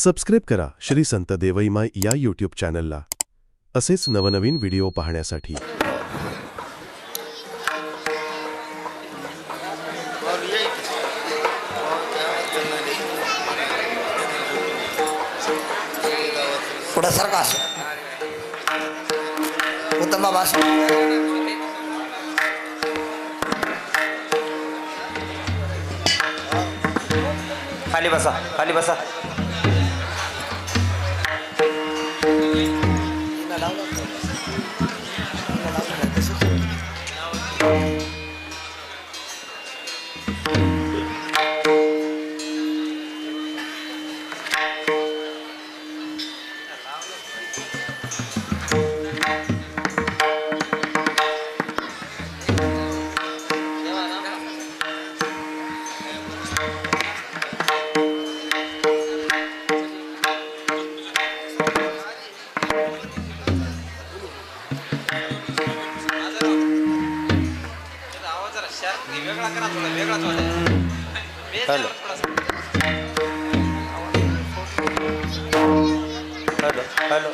Subscribe करा श्री संत देवईमाई या YouTube चॅनलला असेच नवनवीन व्हिडिओ पाहण्यासाठी। पुढे सरका उत्तम बाबा खाली बसा, खाली बसा। हेलो हेलो हेलो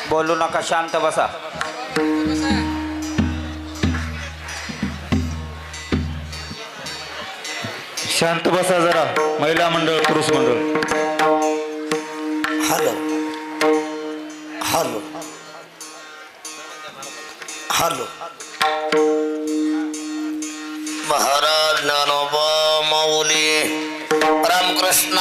बोलू नका, शांत बसा। शांत बसा जरा। महिला मंडळ, पुरुष मंडळ। हॅलो हॅलो हॅलो महाराज ज्ञानोबा माऊली रामकृष्ण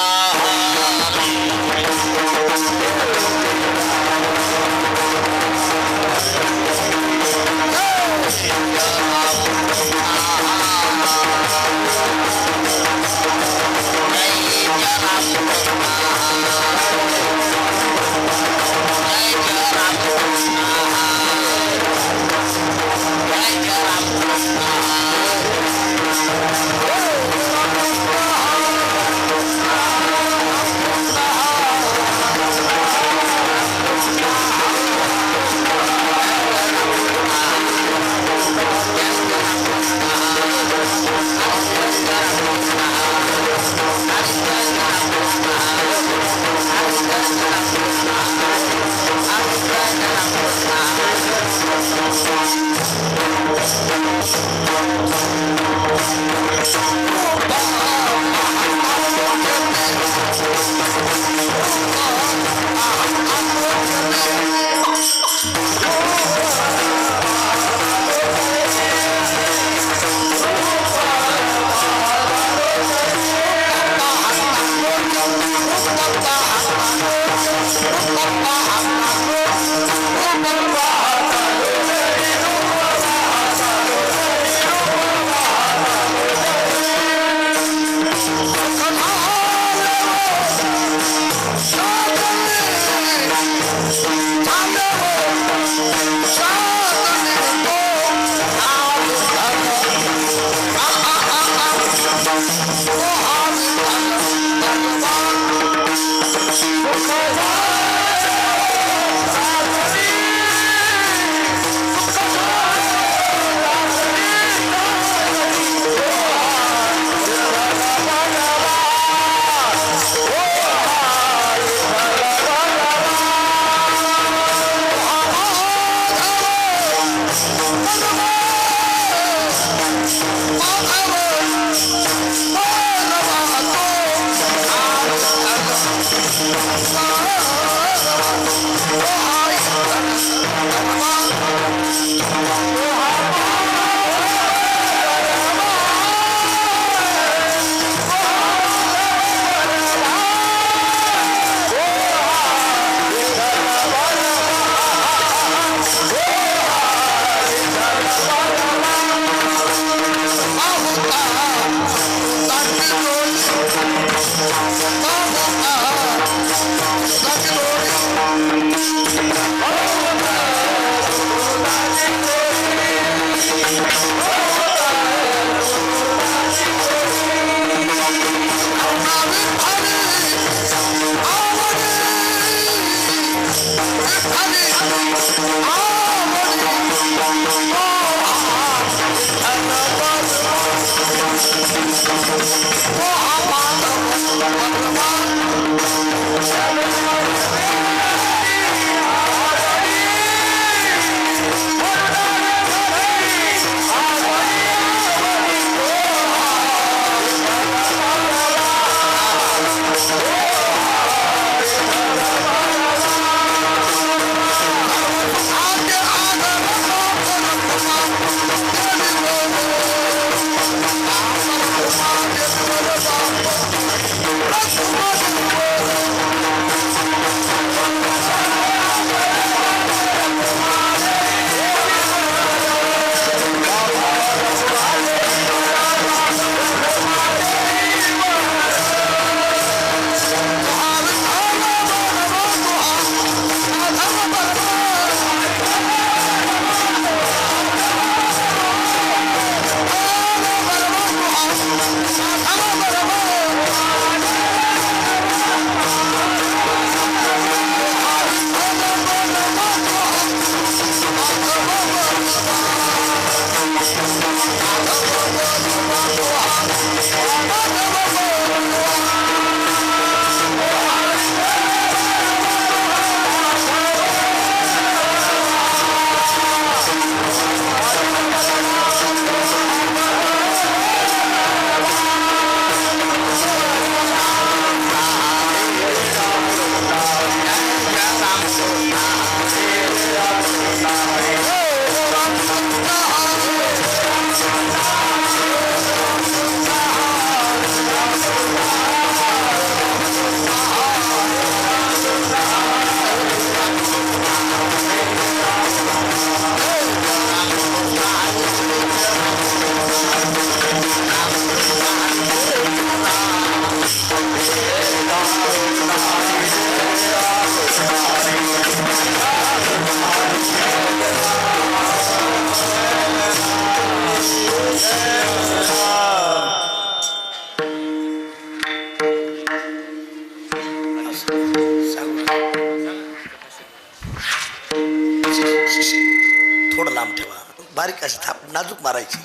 थोडं लांब ठेवा, बारीक अशी थाप नाजूक मारायची.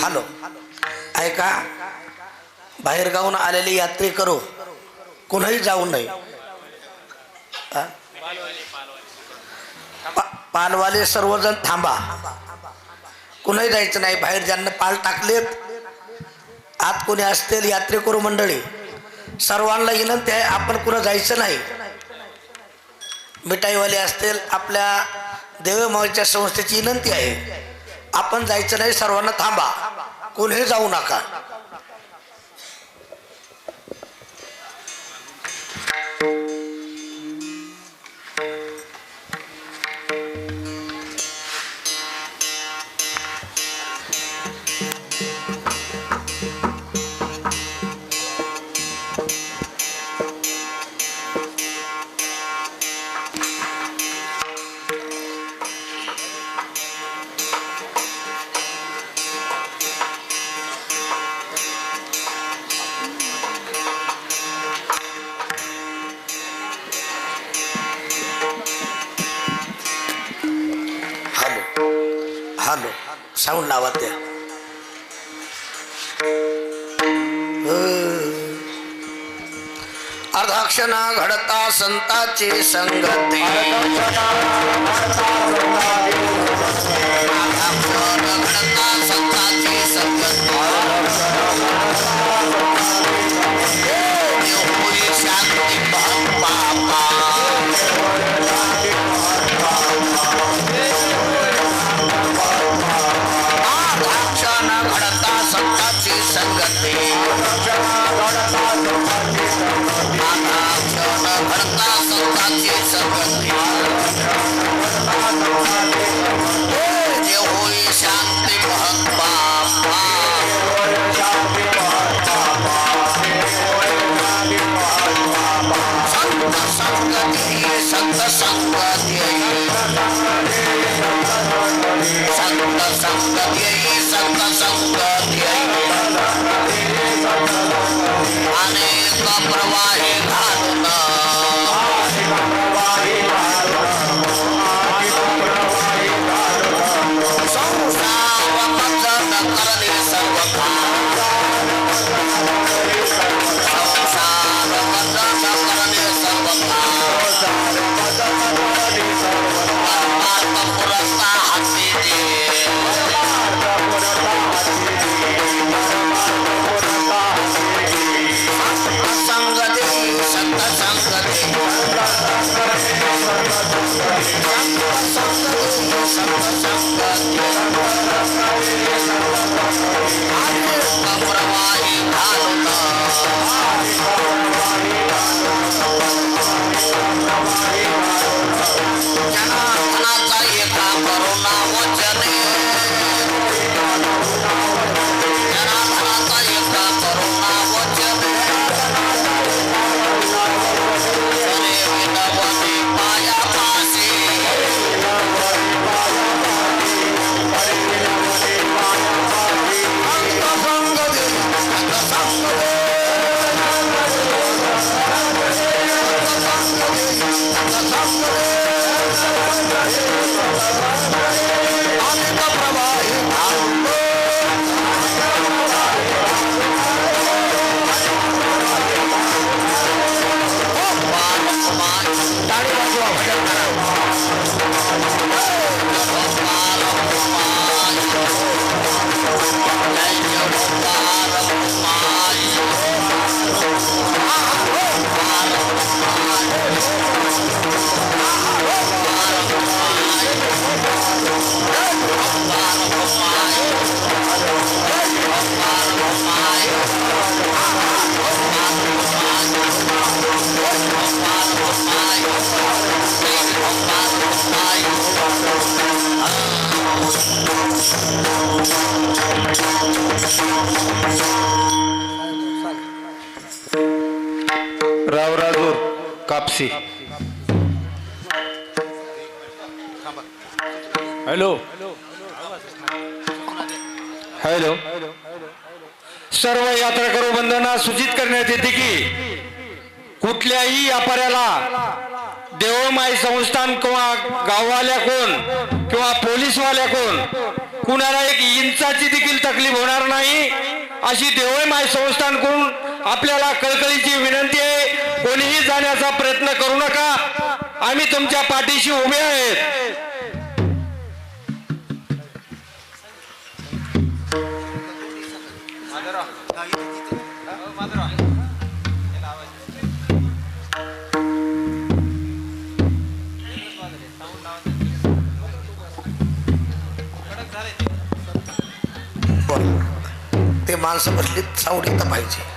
हॅलो, ऐका, बाहेर गावून आलेले यात्रेकरू कोणाही जाऊ नये. पालवाले सर्वजण थांबा, कुणाही जायचं नाही बाहेर. ज्यांना पाल टाकलेत आत कोणी असतील यात्रेकरू मंडळी, सर्वांना विनंती आहे आपण कुणा जायचं नाही. मिठाईवाले असतील, आपल्या देवमाईच्या संस्थेची विनंती आहे आपण जायचं नाही, सर्वांना थांबा, कोणीही जाऊ नका. हॅलो, साऊंड लावा त्या. अर्धाक्षण घडता संताची संगती, अर्धाक्षण घडता संताची संगती, होई शांती पापा. संताची संगती, घडता संताची संगती, होई शांती महत्त्वा. संत संगती, संत संगती, संत संगती, संत संगती, अनेक प्रवाहे घालून संसार मजन करणे सर्व संसार मजन करणे सर्व परमार्थ पुरस्ता हाती दे. जनार्दनाचा एका करुणा वचने, जनार्दनाचा एका करुणा वचने, रे विनवते पाया पासी. रावराजूर कापसी. हॅलो हॅलो, सर्व यात्रेकरू बंधना सूचित करण्यात येते की कुठल्याही व्यापाऱ्याला देवमाई संस्थान किंवा गाववाल्या कोण किंवा पोलीसवाल्या कोण कुणाला एक इंचाची देखील तकलीफ होणार नाही अशी देवमाई संस्थानकडून आपल्याला कळकळीची विनंती आहे. कोणीही जाण्याचा प्रयत्न करू नका. आम्ही तुमच्या पाठीशी उभे आहेत. ते माणसं बसली सावडी तर पाहिजे.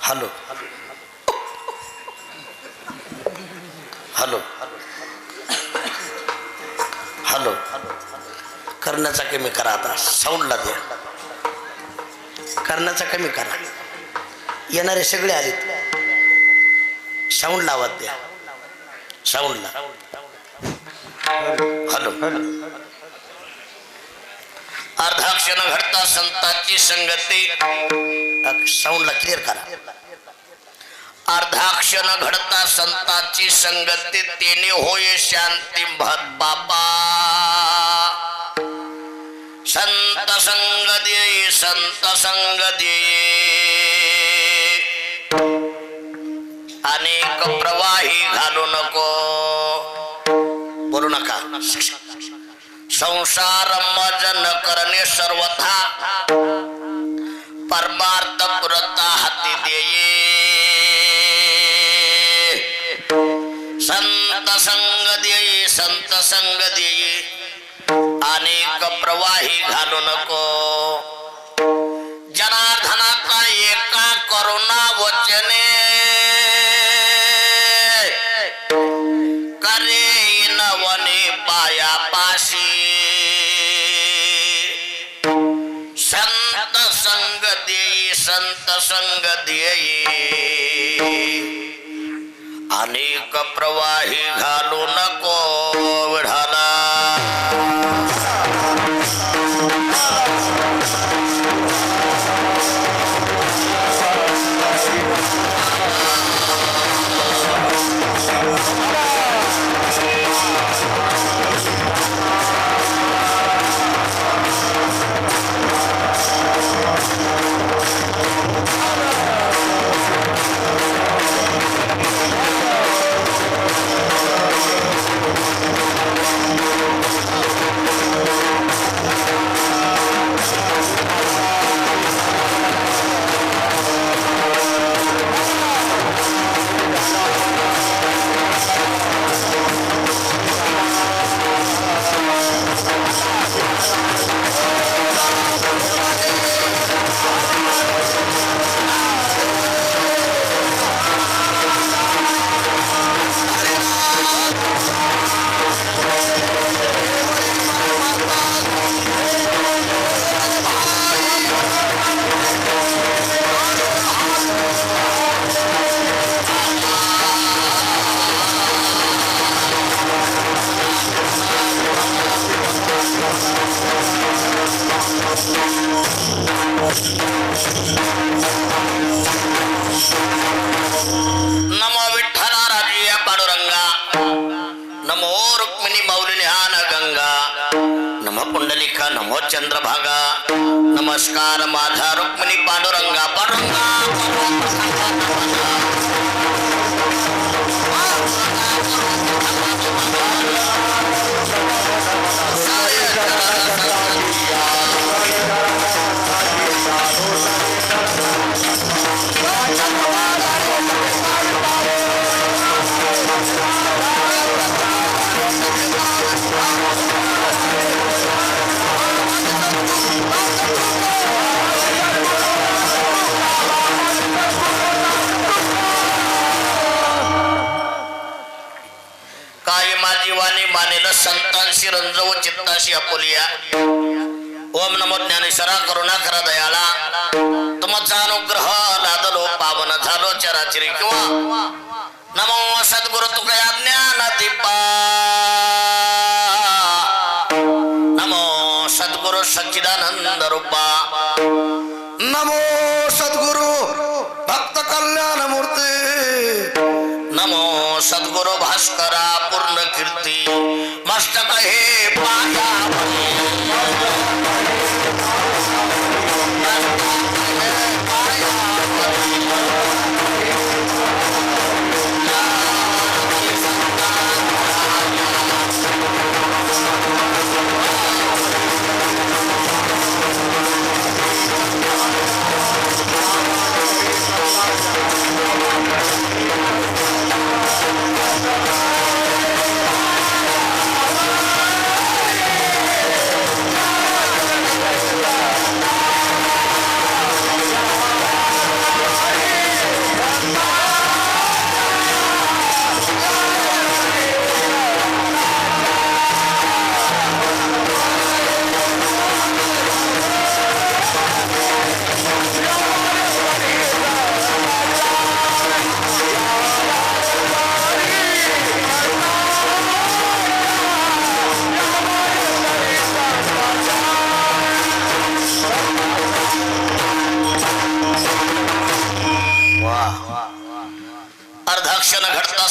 हॅलो हॅलो हॅलो करण्याचा कमी करा, आता साऊंडला द्या, करण्याचा कमी करा. येणारे सगळे आलेत, साऊंड लावत द्या, साऊंडला. हॅलो अर्धाक्षण घडता संतांची संगती, साऊंडला क्लिअर करा. अर्धाक्षण घडता संतांची संगती, तेने होय शांती भत बाबा. संत संग देई, संत संग देई, अनेक प्रवाही घालू नको, बोलू नका. संसार मज न करणे सर्वथा, परमार्थ पुरता हाती देई. संत संग देई, संत संग देई, अनेक प्रवाही घालू नको. जनार्दनाचा एका करुणा वचने, करे नवने पाया पाशी. संत संग देई, संत संग देई, अनेक प्रवाही घालू नको विढाला नमो विठ्ठला राजिया पांडुरंगा नमो रुक्मिणी मौली ध्यान गंगा नमो पुंडलिका नमो चंद्रभागा नमस्कार माझा रुक्मिणी पांडुरंगा पांडुरंगा संतांशी रंजव चित्ताशी अपोलिया ओम नमो ज्ञानेश्वरा करुणा करा दयाला तुमचा अनुग्रह लादलो पावन झालो चराचरी किंवा नमो सद्गुरु तुकया ज्ञान दीपा नमो सद्गुरु सच्चिदानंद रूपा नमो सद्गुरु भक्त कल्याण मूर्ती नमो सद्गुरु भास्करा पूर्ण कीर्ती मस्तक हे पाया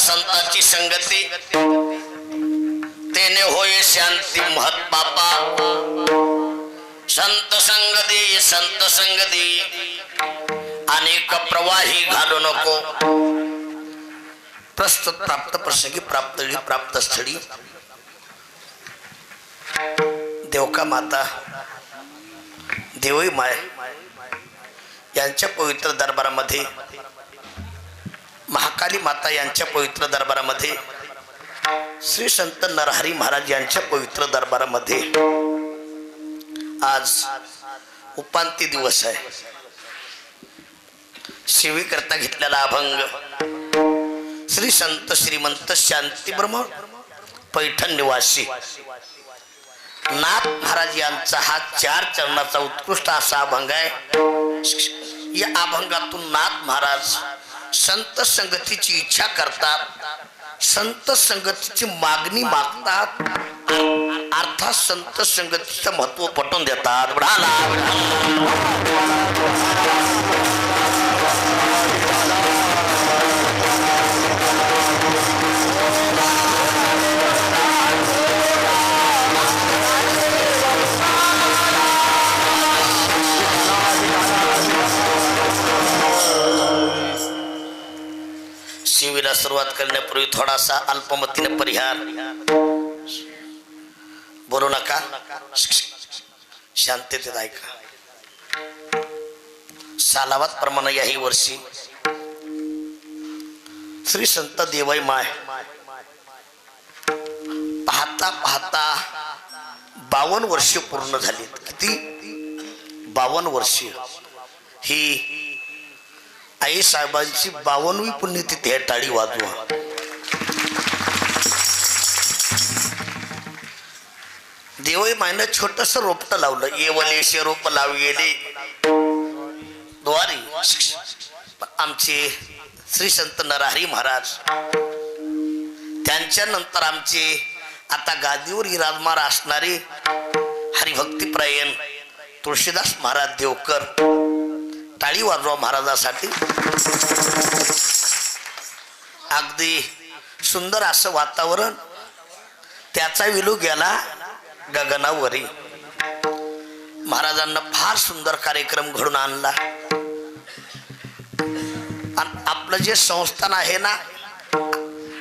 संतांची संगती तेने होय शांती महत पापा संत संगती अनेक प्रवाही घालू नको प्रस्तुत प्राप्त प्रसंगी प्राप्त स्थळी देवका माता देवई माय यांच्या पवित्र दरबारामध्ये महाकाली माता यांच्या पवित्र दरबारामध्ये श्री संत नरहरी महाराज यांच्या पवित्र दरबारामध्ये आज उपांत्य दिवस आहे। सेवेकरता घेतलेला अभंग श्री संत श्रीमंत शांतीब्रह्म पैठण निवासी नाथ महाराज यांचा हा 4 चरणाचा उत्कृष्ट असा अभंग आहे। या अभंगातून नाथ महाराज संत संगतीची इच्छा करतात, संत संगतीची मागणी मागतात, अर्थात संत संगतीचं महत्व पटवून देतात. शिवीला सुरुवात करण्यापूर्वी थोडासा अल्पमतीने परिहार. बोलू नका, शांततेत ऐका. सालावात प्रमाणे याही वर्षी श्री संत देवाई माय पाहता पाहता 52 वर्षे पूर्ण झाली. किती? 52 वर्षे. ही आई साहेबांची 52वी पुण्यतिथी आहे. टाळी वाजवा. देवई मायनं छोटस रोपट लावलं. येवलेशे रोप लावले द्वारी. आमचे श्री संत नरहरी महाराज, त्यांच्यानंतर आमचे आता गादीवर विराजमान असणारे हरिभक्तीपरायण तुळशीदास महाराज देवकर. टाळी वाजवा महाराजासाठी. अगदी सुंदर असं वातावरण. त्याचा विलू गेला गगनावरी. महाराजांना फार सुंदर कार्यक्रम घडून आणला. आणि आपलं जे संस्थान आहे ना,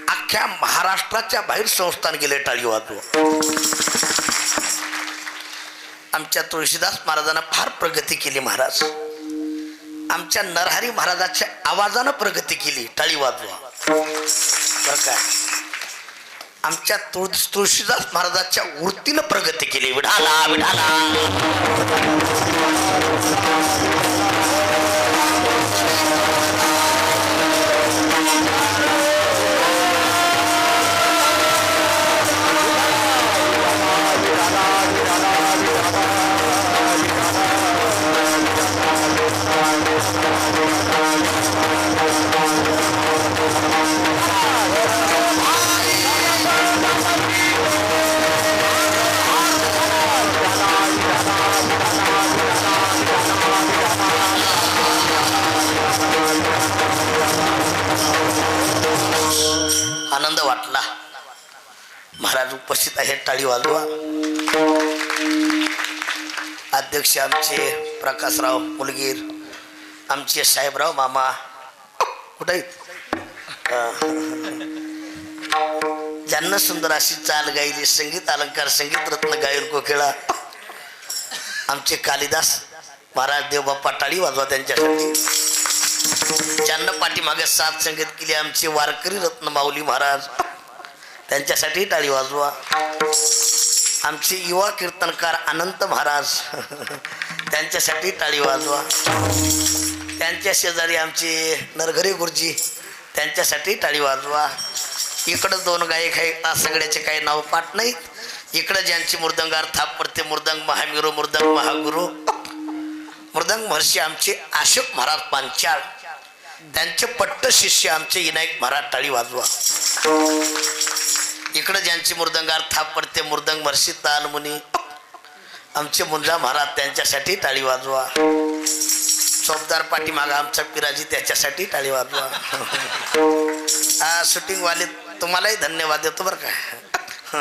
अख्ख्या महाराष्ट्राच्या बाहेर संस्थान गेले. टाळी वाजवा. आमच्या तुळशीदास महाराजांना फार प्रगती केली महाराज. आमच्या नरहरी महाराजाच्या आवाजानं प्रगती केली. टाळी वाजवा. बरं काय, आमच्या तुळशीदास महाराजाच्या वृत्तीनं प्रगती केली. विठाला विठाला. आनंद वाटला. महाराज उपस्थित आहेत. टाळी वाजवा. अध्यक्ष आमचे प्रकाशराव मुलगीर, आमचे साहेबराव मामा कुठे आहेत, ज्यांना सुंदर अशी चाल गायली. संगीत अलंकार, संगीत रत्न गायन कोकिळा आमचे कालिदास महाराज देवबाप्पा. टाळी वाजवा त्यांच्यासाठी. ज्यांना पाठीमागे साथ संगीत केली आमचे वारकरी रत्न माऊली महाराज, त्यांच्यासाठी टाळी वाजवा. आमचे युवा कीर्तनकार अनंत महाराज, त्यांच्यासाठी टाळी वाजवा. त्यांच्या शेजारी आमचे नरघरे गुरुजी, त्यांच्यासाठी टाळी वाजवा. इकडं 2 गायक आहेत, सगळ्याचे काही नाव पाठ नाहीत. इकडं ज्यांची मृदंगार थापडते, मृदंग महामिरू, मृदंग महागुरु, मृदंग महर्षी आमचे अशोक महाराज पांचाळ, त्यांचे पट्ट शिष्य आमचे विनायक महाराज. टाळी वाजवा. इकडं ज्यांची मृदंगार थापडते, मृदंग महर्षी तालमुनी आमचे मुंजा महाराज, त्यांच्यासाठी टाळी वाजवा. चौकदार पाठीमागा आमचा पिराजी, त्याच्यासाठी टाळी वाजवा. शूटिंगवाले तुम्हालाही धन्यवाद देतो बरं का.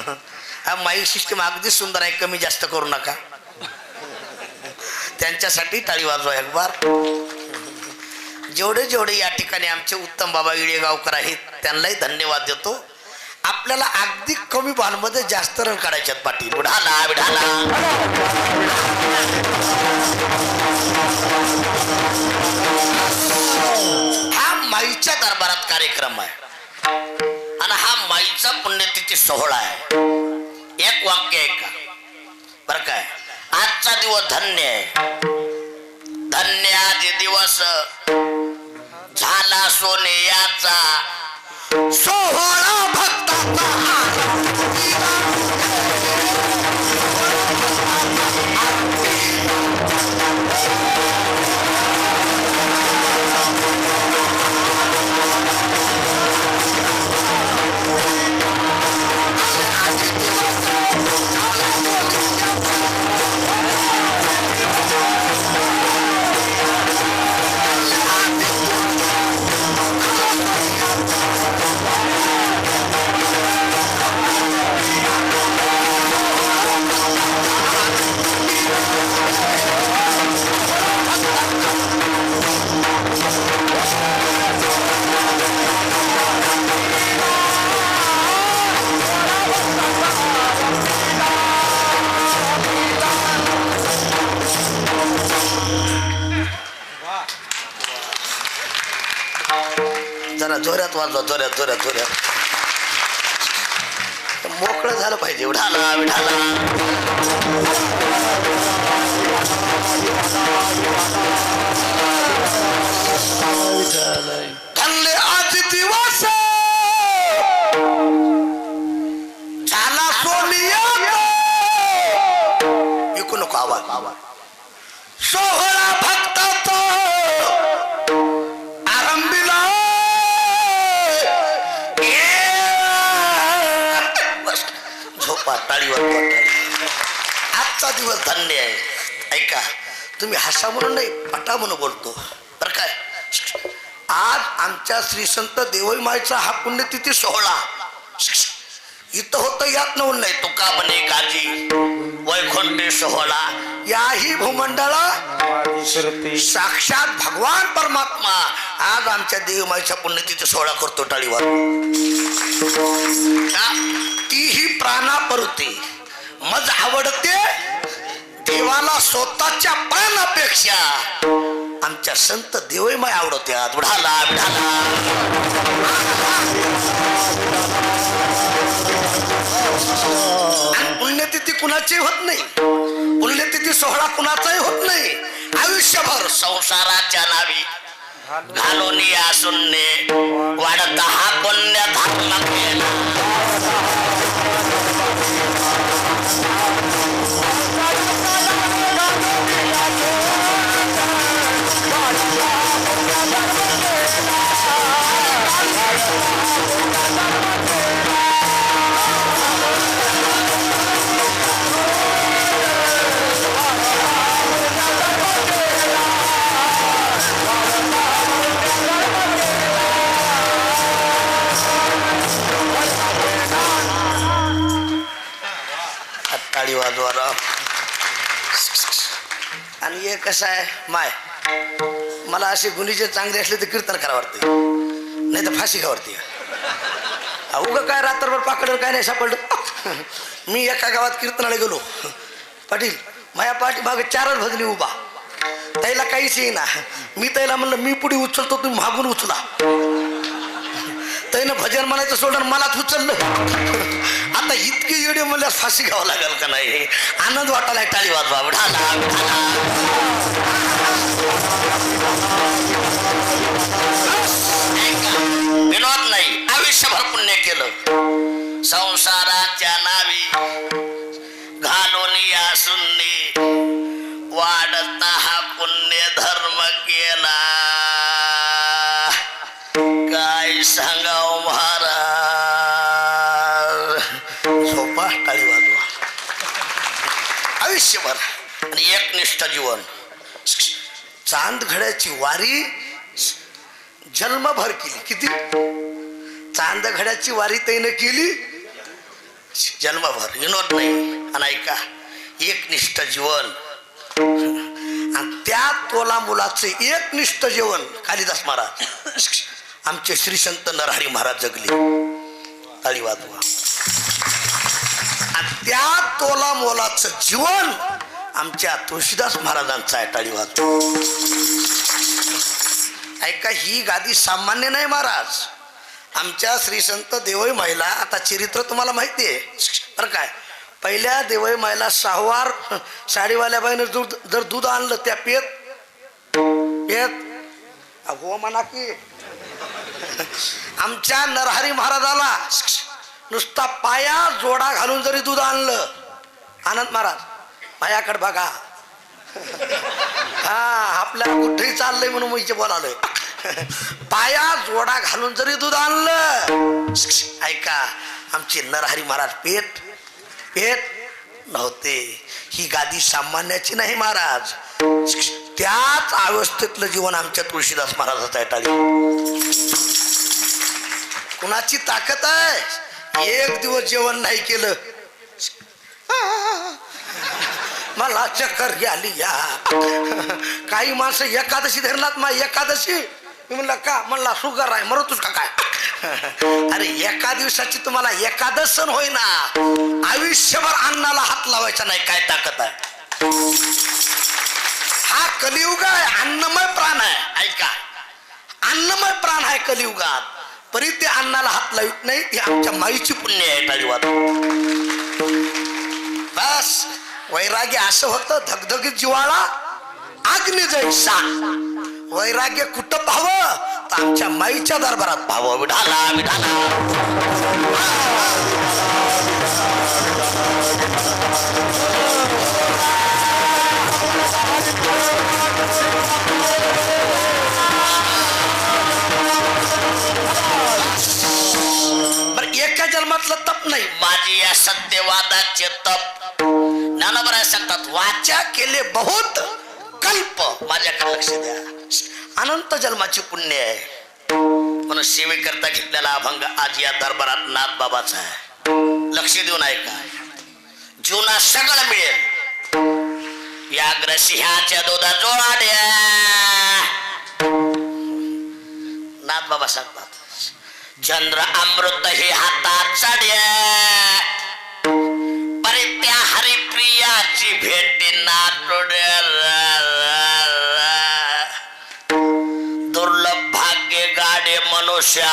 हा माईक सिस्टम अगदी सुंदर आहे, कमी जास्त करू नका. त्यांच्यासाठी टाळी वाजवा एक बार. जेवढे जेवढे या ठिकाणी आमचे उत्तम बाबा इळेगावकर आहेत, त्यांनाही धन्यवाद देतो. आपल्याला अगदी कमी बॉलमध्ये जास्त रन काढायचे आहेत. पाटील विढाला विढाला. हा माईच्या दरबारात कार्यक्रम आहे आणि हा माईचा पुण्यतिथी सोहळा आहे. एक वाक्य आहे का बरं काय. आजचा दिवस धन्य आहे. धन्य आज दिवस झाला सोनेयाचा, सोहळा भक्ताचा. जरा जोरात वाजवा, जोरात जोरात जोरात. मोकळं झालं पाहिजे. विठाला विठाला. धनले आज दिवस झाला सोनिया. ऐकू नको आवाज. सोहळा भक्ताचा आरंभीला. झोपा, टाळीवर आजचा दिवस धन्य आहे. ऐका, तुम्ही हसा म्हणून नाही, पटा म्हणून बोलतो बरं काय. आज आमच्या श्री संत देवई माईचा हा पुण्यतिथी सोहळा इथं होतं, यात नवून नाही. तुका बने काजी वैकुंठी सोहळा. याही भूमंडळा साक्षात भगवान परमात्मा आज आमच्या देवमाईच्या पुण्यतिथी सोहळा करतो. टाळीवर. तीही प्राणापरुती मज आवडते देवाला स्वतःच्या प्राणापेक्षा आमच्या संत देवई माई आवडते. आज बुढाला बुढाला. पुण्यतिथी कुणाची होत नाही, पुण्यतिथी सोहळा कुणाचाही होत नाही. आयुष्यभर संसाराच्या नावी घालून या शून्य वाढता हा पुण्य धर्म केला. टाळी वाजवा. आणि हे कसं आहे माय, मला असे गुन्हे चांगले असले तर कीर्तन करा वाटते, नाही तर फाशी घ्यावरती. उगं काय रात्रभर पाकडं काय नाही सापडलं. मी एका गावात कीर्तनाला गेलो. पाटील माझ्या पाठी मागे 4 भजनी उभा. त्याला काहीच येईना. मी त्याला म्हणलं मी पुढे उचलतो, तुम्ही मागून उचला. त्यानं भजन म्हणायचं सोडून मलाच उचललं. आता इतके येडे मला फाशी घ्यावं लागेल का नाही. आनंद वाटायला. टाळी वाजवा. विनोद नाही, आयुष्यभर पुण्य केलं. संसाराच्या नावी घालून या शून्य वाढता हा पुण्य धर्म केला. काय सांगाव महाराज. झोपा, टाळी वाजवा. आयुष्यभर आणि एकनिष्ठ जीवन. चांद घड्याची वारी जन्मभर केली. किती चांद घड्याची वारी त्याने केली जन्मभर. विनोद नाही. आणि ऐका, एकनिष्ठ जीवन आणि त्या तोला मुलाचे एकनिष्ठ जीवन. कालिदास महाराज आमचे श्री संत नरहरी महाराज जगले. टाळी वाजवा. आणि त्या तोला मोलाचं जीवन आमच्या तुळशीदास महाराजांचं आहे. टाळी वाजवा. ऐका, ही गादी सामान्य नाही महाराज. आमच्या श्री संत देवई माईला आता चरित्र तुम्हाला माहिती आहे बरं काय. पहिल्या देवई माईला 6 वार साडीवाल्या बाईने जर दूध आणलं त्या पेत हो म्हणा की. आमच्या नरहरी महाराजाला नुसता पाया जोडा घालून जरी दूध आणलं. आनंद महाराज पायाकडे बघा. हा आपल्याला कुठेही चाललंय म्हणून मी बोलालोय. पाया जोडा घालून जरी दूध आणलं. ऐका, आमचे नरहरी महाराज पेट नव्हते. ही गादी सामान्याची नाही महाराज. त्याच अवस्थेतलं जीवन आमच्या तुळशीदास महाराजाचं आहे. टाळी. कुणाची ताकद आहे. एक दिवस जेवण नाही केलं मला चक्कर आली. या काही माणसं एकादशी धरलात मा एकादशी. मी म्हणलं का. म्हणला शुगर आहे. मरतोस का काय. अरे एका दिवसाची तुम्हाला एकादश सण होईना. आयुष्यभर अन्नाला हात लावायचा नाही. काय ताकद आहे. हा कलियुग आहे. अन्नमय प्राण आहे. ऐका, अन्नमय प्राण आहे कलियुगात. तरी ते अन्नाला हात लावित नाही. ती आमच्या माईची पुण्य आहे. टाळीवाद. बस वैराग्य असं होतं. धगधगीत जिवाळा अग्नी जैसा. वैराग्य कुठं पाहावं तर आमच्या माईच्या दरबारात पाहावं. विठाला विठाला. एका जन्मातलं तप नाही. माझी या सत्यवादाचे तप ज्ञानोबराय सांगतात. वाचा केले बहुत कल्प. माझ्याकडे लक्ष द्या. अनंत जन्माची पुण्य आहे. म्हणून सेवेकरता घेतलेला अभंग आज या दरबारात नाथ बाबाचा आहे. लक्ष देऊन ऐका. जीवनात सगळं मिळेल. व्याघ्र सिंहाच्या दोधा जोड्या. नाथ बाबा सांगतात. चंद्र अमृत हे हातात साड्या. परित्या हरिप्रियाची भेटी नाटोड्या. दुर्लभ भाग्य गाडे मनुष्या.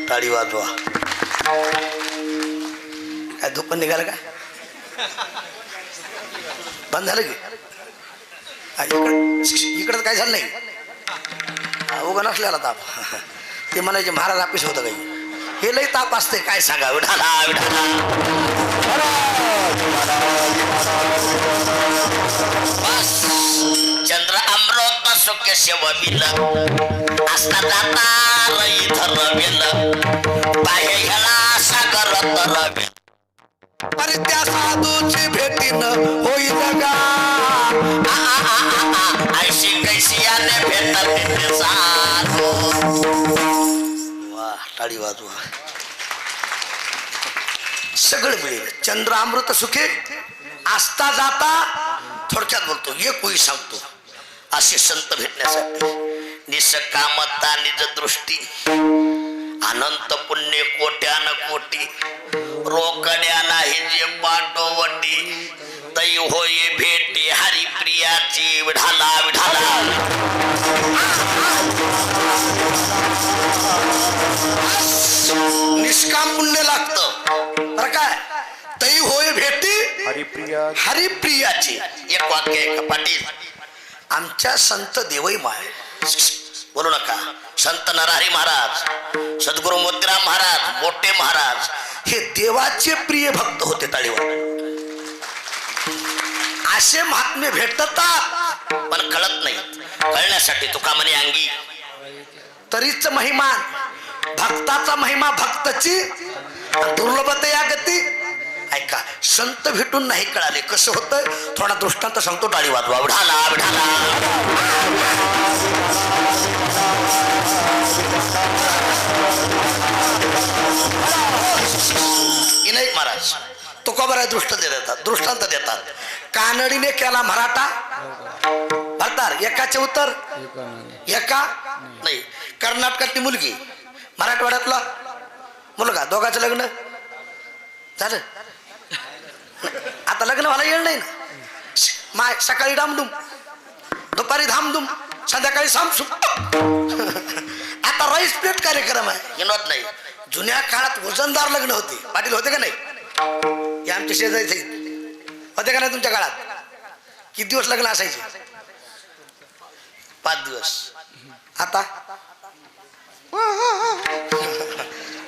टाळी वाजवा. काय धुपण निघालं का? बंद झालं की? इकडं काय झालं नाही. उगा नसलेला ताप. ते म्हणायचे महाराज ऑफिस होतं काही. हे लई ताप असते. काय सांगा. विठाला विठाला. चंद्र अमृत सुख सेवविल. असता जाता रई धरवेल. बाह्य ह्याला सागर तरवेल. अरे त्या साधूची भेटीन होई जगा. ऐशी कैसी याने भेटत साधू. वा टाळी वाजवा. सगळं मिळेल. चंद्र अमृत सुखे असता जाता. थोडक्यात बोलतो. एक कोई सांगतो. असे संत भेटण्यासाठी निसकामता निज दृष्टी. अनंत पुण्य कोट्यान कोटी. रोकड्या नाही जे पाठोवटी. तै होय भेटी हरिप्रियाची. विठाला विठाला. निष्काम पुण्य लागतं बरं काय. तै होय भेटी हरिप्रियाची. एक वाक्य आहे का पाटील. आमच्या संत देवई माय. बोलू नका. संत नरहरी महाराज, सद्गुरु मोतीराम महाराज, मोठे महाराज हे देवाचे प्रिय भक्त होते. टाळीवर. असे महात्मे भेटतात पण कळत नाही. कळण्यासाठी तुका म्हणे अंगी तरीच महिमान. भक्ताचा महिमा भक्तची. दुर्लभते या गती. ऐका. संत भेटून नाही कळाले. कसं होतं थोडा दृष्टांत सांगतो. टाळी वाजवा. विठाला विठाला. विनायक महाराज तुकोबाराय दृष्टांत देतात. कानडीने केला मराठा. भरतार एकाचे उत्तर एका नाही. कर्नाटकातली मुलगी मराठवाड्यातला मुलगा. दोघांचं लग्न झालं. आता लग्न व्हायला येईल नाही ना. माय सकाळी डामडुम, दुपारी धामधूम, संध्याकाळी सामसूम. आता राईस प्लेट कार्यक्रम आहे. विनोद नाही. जुन्या काळात वजनदार लग्न होते. पाटील होते का नाही? हे आमचे शेजारी होते का नाही तुमच्या काळात? किती दिवस लग्न असायचे? 5 दिवस. आता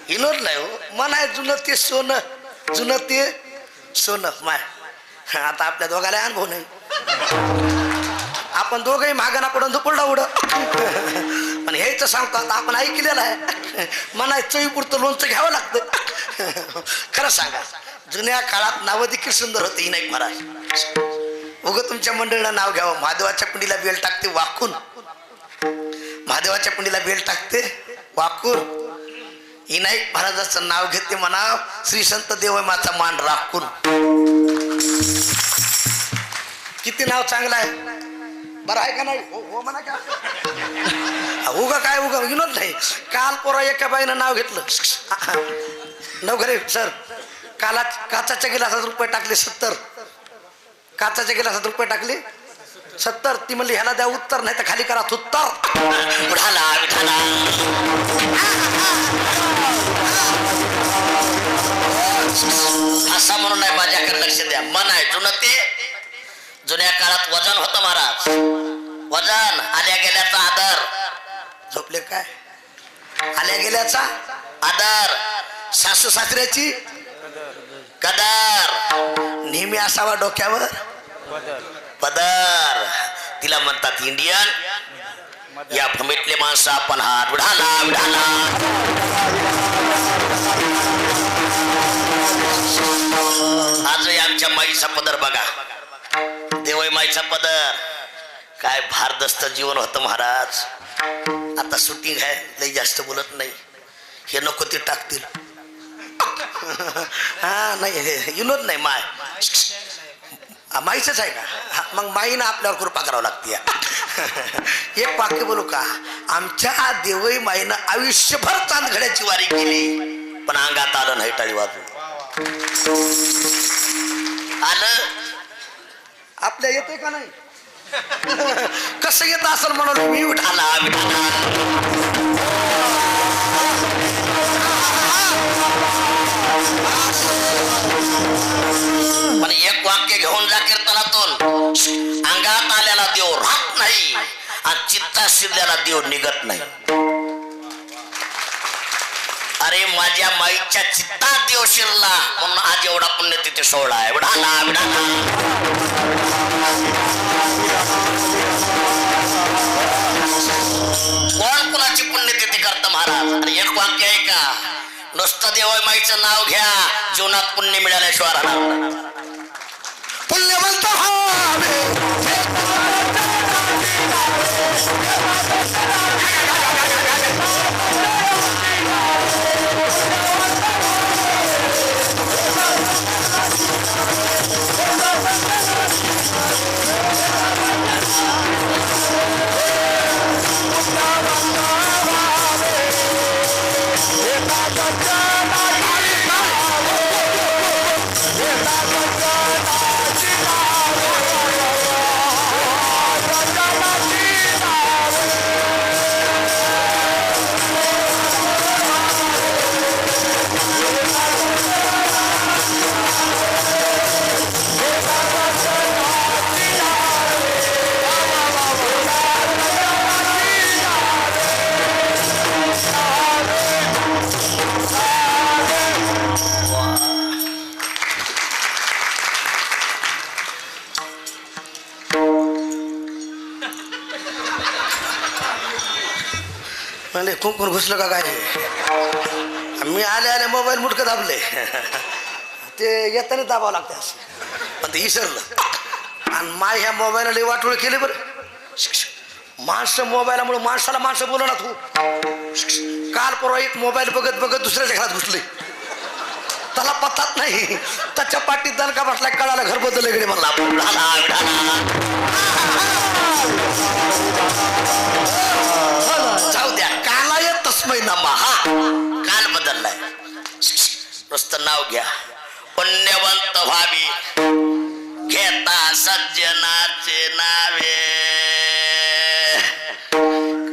विनोद नाही हो, मन आहे जुनं ते सोनं, जुनं ते सोनं माय. आता आपल्या दोघाला अनुभव नाही. आपण दोघंही मागाना पडून झोपडा उड. पण हेच सांगतो, आता आपण ऐकलेलं आहे. मना चवी पुरतं लोणचं घ्यावं लागतं. खरं सांगा, जुन्या काळात नावं देखील सुंदर होते. इनायक महाराज उगं तुमच्या मंडळीला नाव घ्यावं. महादेवाच्या पिंडीला बेल टाकते वाकून, महादेवाच्या पिंडीला बेल टाकते वाकून. इनायक महाराजाचं नाव घेते म्हणाव श्री संत देवमाचा मान राखून. किती नाव चांगलं आहे. बरं आहे का नाही? हो म्हणा का? उगा काय उगा विनोद नाही. काल पोरा एका बाईनं नाव घेतलं. नवघरे सर, काचाच्या गिलासात रुपये टाकले 70. काचाच्या गिलासात रुपये टाकले 70. ती म्हणली ह्याला द्या उत्तर, नाही तर खाली करा उत्तर. असा म्हणून नाही, माझ्याकडे लक्ष द्या. मन आहे जुनं ते. जुन्या काळात वजन होतं महाराज. वजन, आल्या गेल्याचा आदर. झोपले काय? आल्या गेल्याचा आदर, सासू सासऱ्याची कदर, नेहमी असावा डोक्यावर पदर. तिला म्हणतात इंडियन. या भूमीतले माणसं आपण हात उडाला उडाला. आजही आमच्या माईचा पदर बघा, देवई माईचा पदर. काय भारदस्त जीवन होतं महाराज. आता शूटिंग आहे, लई जास्त बोलत नाही. हे नको ते टाकतील. हा नाही, विनोद नाही. माईच आहे का? मग माईनं आपल्यावर कृपा करावं लागते. एक वाक्य बोलू का? आमच्या देवई माईनं आयुष्यभर चांदघड्याची वारी केली, पण अंगात आलं नाही टाळी वाजून. आलं आपल्या येते का नाही? कसं येत असेल म्हणून मी उठाला पण एक वाक्य घेऊन जा कीर्तनातून. अंगात आलेला देव राहत नाही आणि चित्ता शिरलेला देव निघत नाही. अरे माझ्या माईच्या चित्तात देव शिरला म्हणून आज एवढा पुण्यतिथी सोहळा आहे. विढाला विढाला. कोण कुणाची पुण्यतिथी करतं महाराज? आणि एक वाक्य आहे का? नुसतं देवई माईचं नाव घ्या, जीवनात पुण्य मिळाल्याशिवाय राहणार. पुण्यवंत कुंकून घुसलं का काय? मी आले आले मोबाईल मुटकं दाबले. ते येताना दाबावं लागते असं, पण ते विसरलं. आणि माय ह्या मोबाईलला वाटोळ केले बरं. माणसं मोबाईलामुळे माणसाला माणसं बोलवणार तू. काल परवा एक मोबाईल बघत बघत दुसऱ्याच्या घरात घुसले. त्याला पतात नाही, त्याच्या पाठीत दणका बसला. कळाला घर बदलले कडे म्हणला. जाऊ द्या, काला येत तस्मै नमा. हा काल बदललाय. नुसतं नाव घ्या. पुण्यवंत व्हावी घेता सज्जनाचे नावे.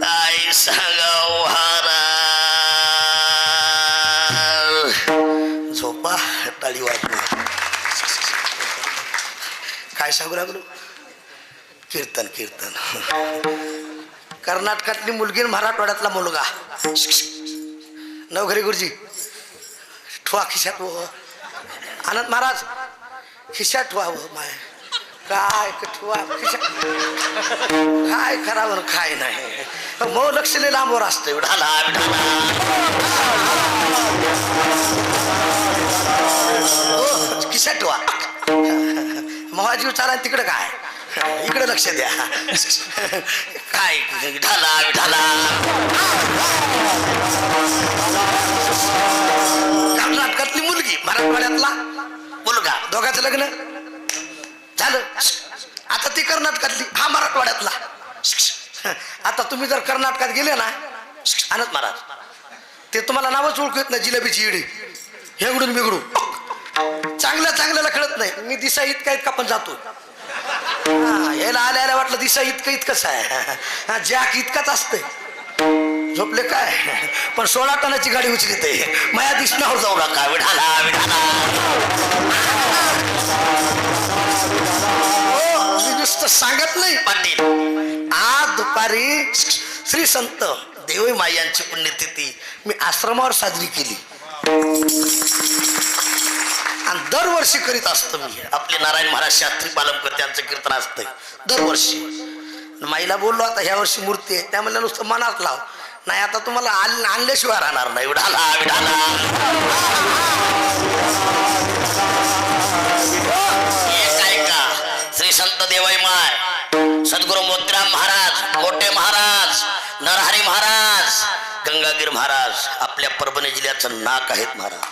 काय सांगाव हारा. काय सांगू लागलो कीर्तन कर्नाटकातली मुलगी आणि मराठवाड्यातला मुलगा नवघरे गुरुजी ठुवा खिशात आनंद महाराज खिशात ठुवा माय काय ठुवा खिशात काय करावं काय नाही मग लक्ष लय लांबवर असतं विढाला खिशात ठुवा महाजीव चाला तिकडे काय इकडे लक्ष द्या काय विठाला कर्नाटकातली मुलगी मराठवाड्यातला मुलगा दोघांचं लग्न झालं आता ती कर्नाटकातली हा मराठवाड्यातला आता तुम्ही जर कर्नाटकात गेले ना आनंद महाराज ते तुम्हाला नावच ओळखू येत ना जिलेबीची इडी हेगडून बिघडू चांगल्याला कळत नाही मी दिसा इतका पण जातो यायला आल्या वाटलं दिसा इतकंच आहे जॅक इतकाच असतंय झोपले काय पण 16 टनाची गाडी उचलीत माया दिसण्यावर जाऊ नका विठाला मी नुसतं सांगत नाही पाटील आज दुपारी श्री संत देवई माई यांची पुण्यतिथी मी आश्रमावर साजरी केली आणि दरवर्षी करीत असतो मी आपले नारायण महाराज शास्त्री पालमकर त्यांचं कीर्तन असतंय दरवर्षी माईला बोललो आता ह्या वर्षी मूर्ती आहे त्या म्हणलं नुसतं मनात लाव नाही आता तुम्हाला आणल्याशिवाय राहणार नाही विढाला ऐका श्री संत देवाई माय सद्गुरू मोतीराम महाराज मोठे महाराज नरहरी महाराज गंगागीर महाराज आपल्या परभणी जिल्ह्याचं नाक आहेत महाराज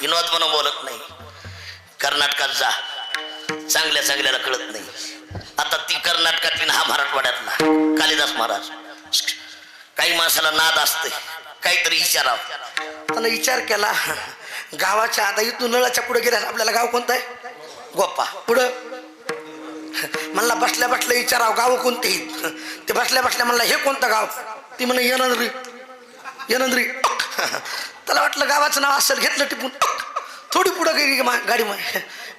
विनोद म्हणून बोलत नाही कर्नाटकात जा चांगल्याला कळत नाही आता ती कर्नाटकातली हा मराठवाड्यातला कालिदास महाराज काही माणसाला नाद असते काहीतरी विचारावं त्यानं विचार केला गावाच्या आता इथून नळाच्या पुढे गेल्या आपल्याला गाव कोणतं आहे गोप्पा पुढं म्हणला बसल्या विचारावं गाव कोणते ते बसल्या म्हणला हे कोणतं गाव ती म्हणे येनंद्री त्याला वाटलं गावाचं नाव असेल घेतलं टिपून थोडी पुढं गेली गाडी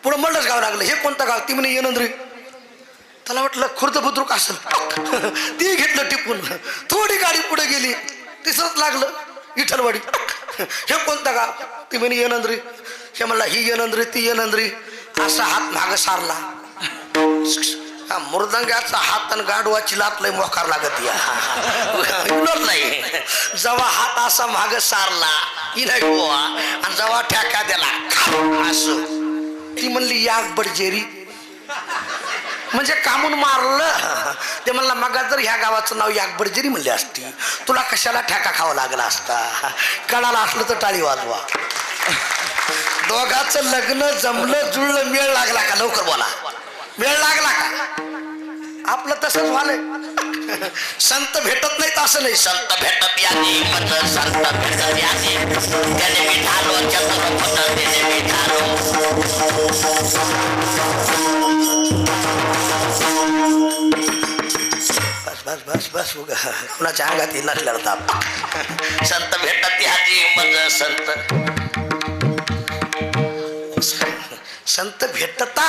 पुढं मळच गाव लागलं हे कोणतं गाव ती म्हणे येनंद्री त्याला वाटलं खुर्द बुद्रुक असेल ती घेतलं टिपून थोडी गाडी पुढे गेली तिसरंच लागलं विठ्ठलवाडी हे कोणतं गाव ती म्हणे येनंद्री हे म्हणला ही येनंद्री ती येनंद्री असा हात माग सारला मृदंगाचा हात आणि गाडवाची लात लय मोकार लागत नाही जेव्हा हात असा माग सारला आणि जेव्हा ठ्याका दिला असं ती म्हणली याग बडजेरी म्हणजे कामून मारलं ते म्हणला मग जर ह्या गावाचं नाव याग बडजेरी म्हणली असती तुला कशाला ठ्याका खावा लागला असता कणाला असलं तर टाळी वाजवा दोघांचं लग्न जमलं जुळलं मेळ लागला का लवकर बोला वेळ लागला का आपलं तसंच झालंय संत भेटत नाहीत असं नाही संत भेटत याने संत भेटत याने त्याने मी ढालो चतुर्पद त्याने मी ढालो बस उगा कुणाच्या अंगात नसल्याला ताप संत भेटत याने संत भेटता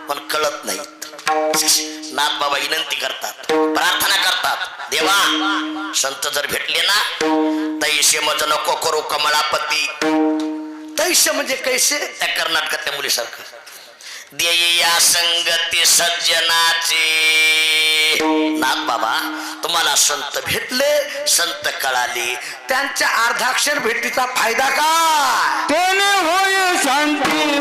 पण कळत नाहीत नाथ बाबा विनंती करतात प्रार्थना करतात देवा संत जर भेटले ना तैसे मज नको करू कमलापती तैसे म्हणजे कैसे त्या कर्नाटकातल्या मुलीसारखं देई या संगती सज्जनाचे नाथ बाबा तुम्हाला संत भेटले संत कळाले त्यांच्या अर्धाक्षर भेटीचा फायदा काय त्याने होय शांती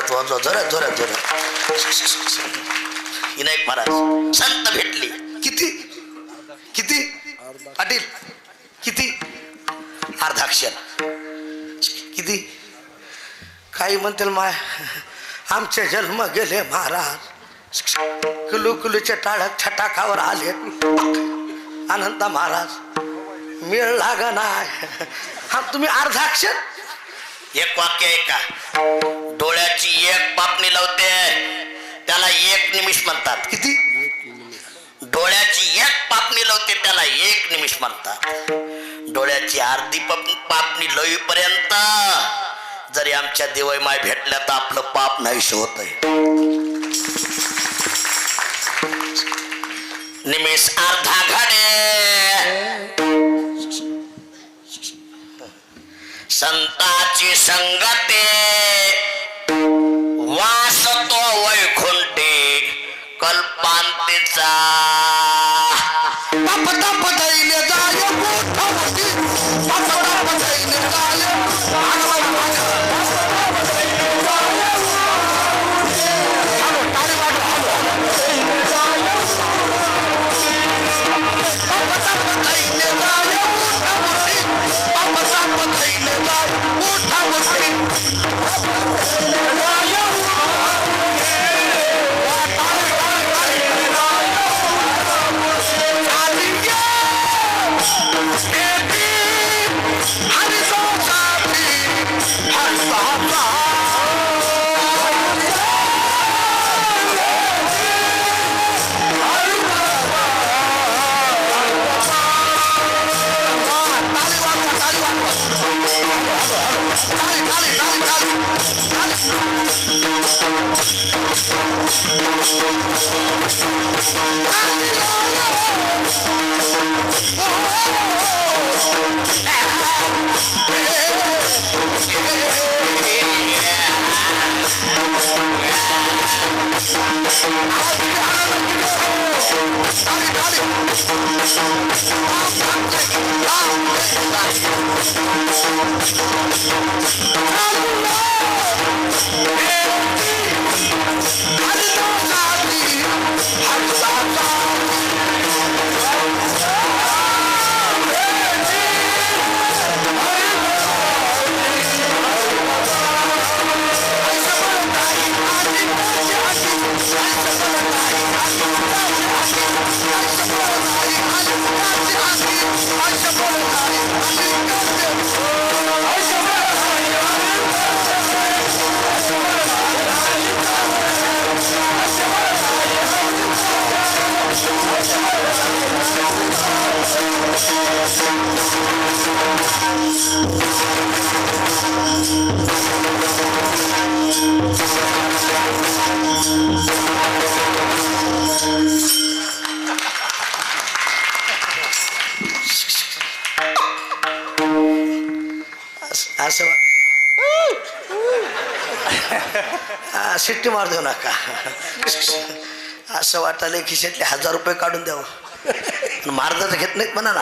जोरात जोरात जोरात. विनायक महाराज संत भेटली. किती किती पाटील किती? अर्धाक्षर. किती? काही म्हणतील माय आमचे जन्म गेले महाराज. कुलू कुलूचे टाळक छटाकावर आले. अनंत महाराज मिळ लाग नाही. हा तुम्ही अर्धाक्षर. एक वाक्य आहे का? डोळ्याची एक पापणी लावते त्याला एक निमिष म्हणतात. किती? डोळ्याची एक पापणी लावते त्याला एक निमिष म्हणतात. डोळ्याची अर्धी पापणी लवीपर्यंत जरी आमच्या देवय माय भेटल्या तर आपलं पाप नाहीशी होत आहे. निमिष अर्धा घडे संताची संगते वास तो वैकुंठे कल्पांतेचा. असं शिट्टी मार देऊ नका. असं वाटायला खिशातले 1000 रुपये काढून द्यावं. मारदाच घेत नाहीत म्हणा ना.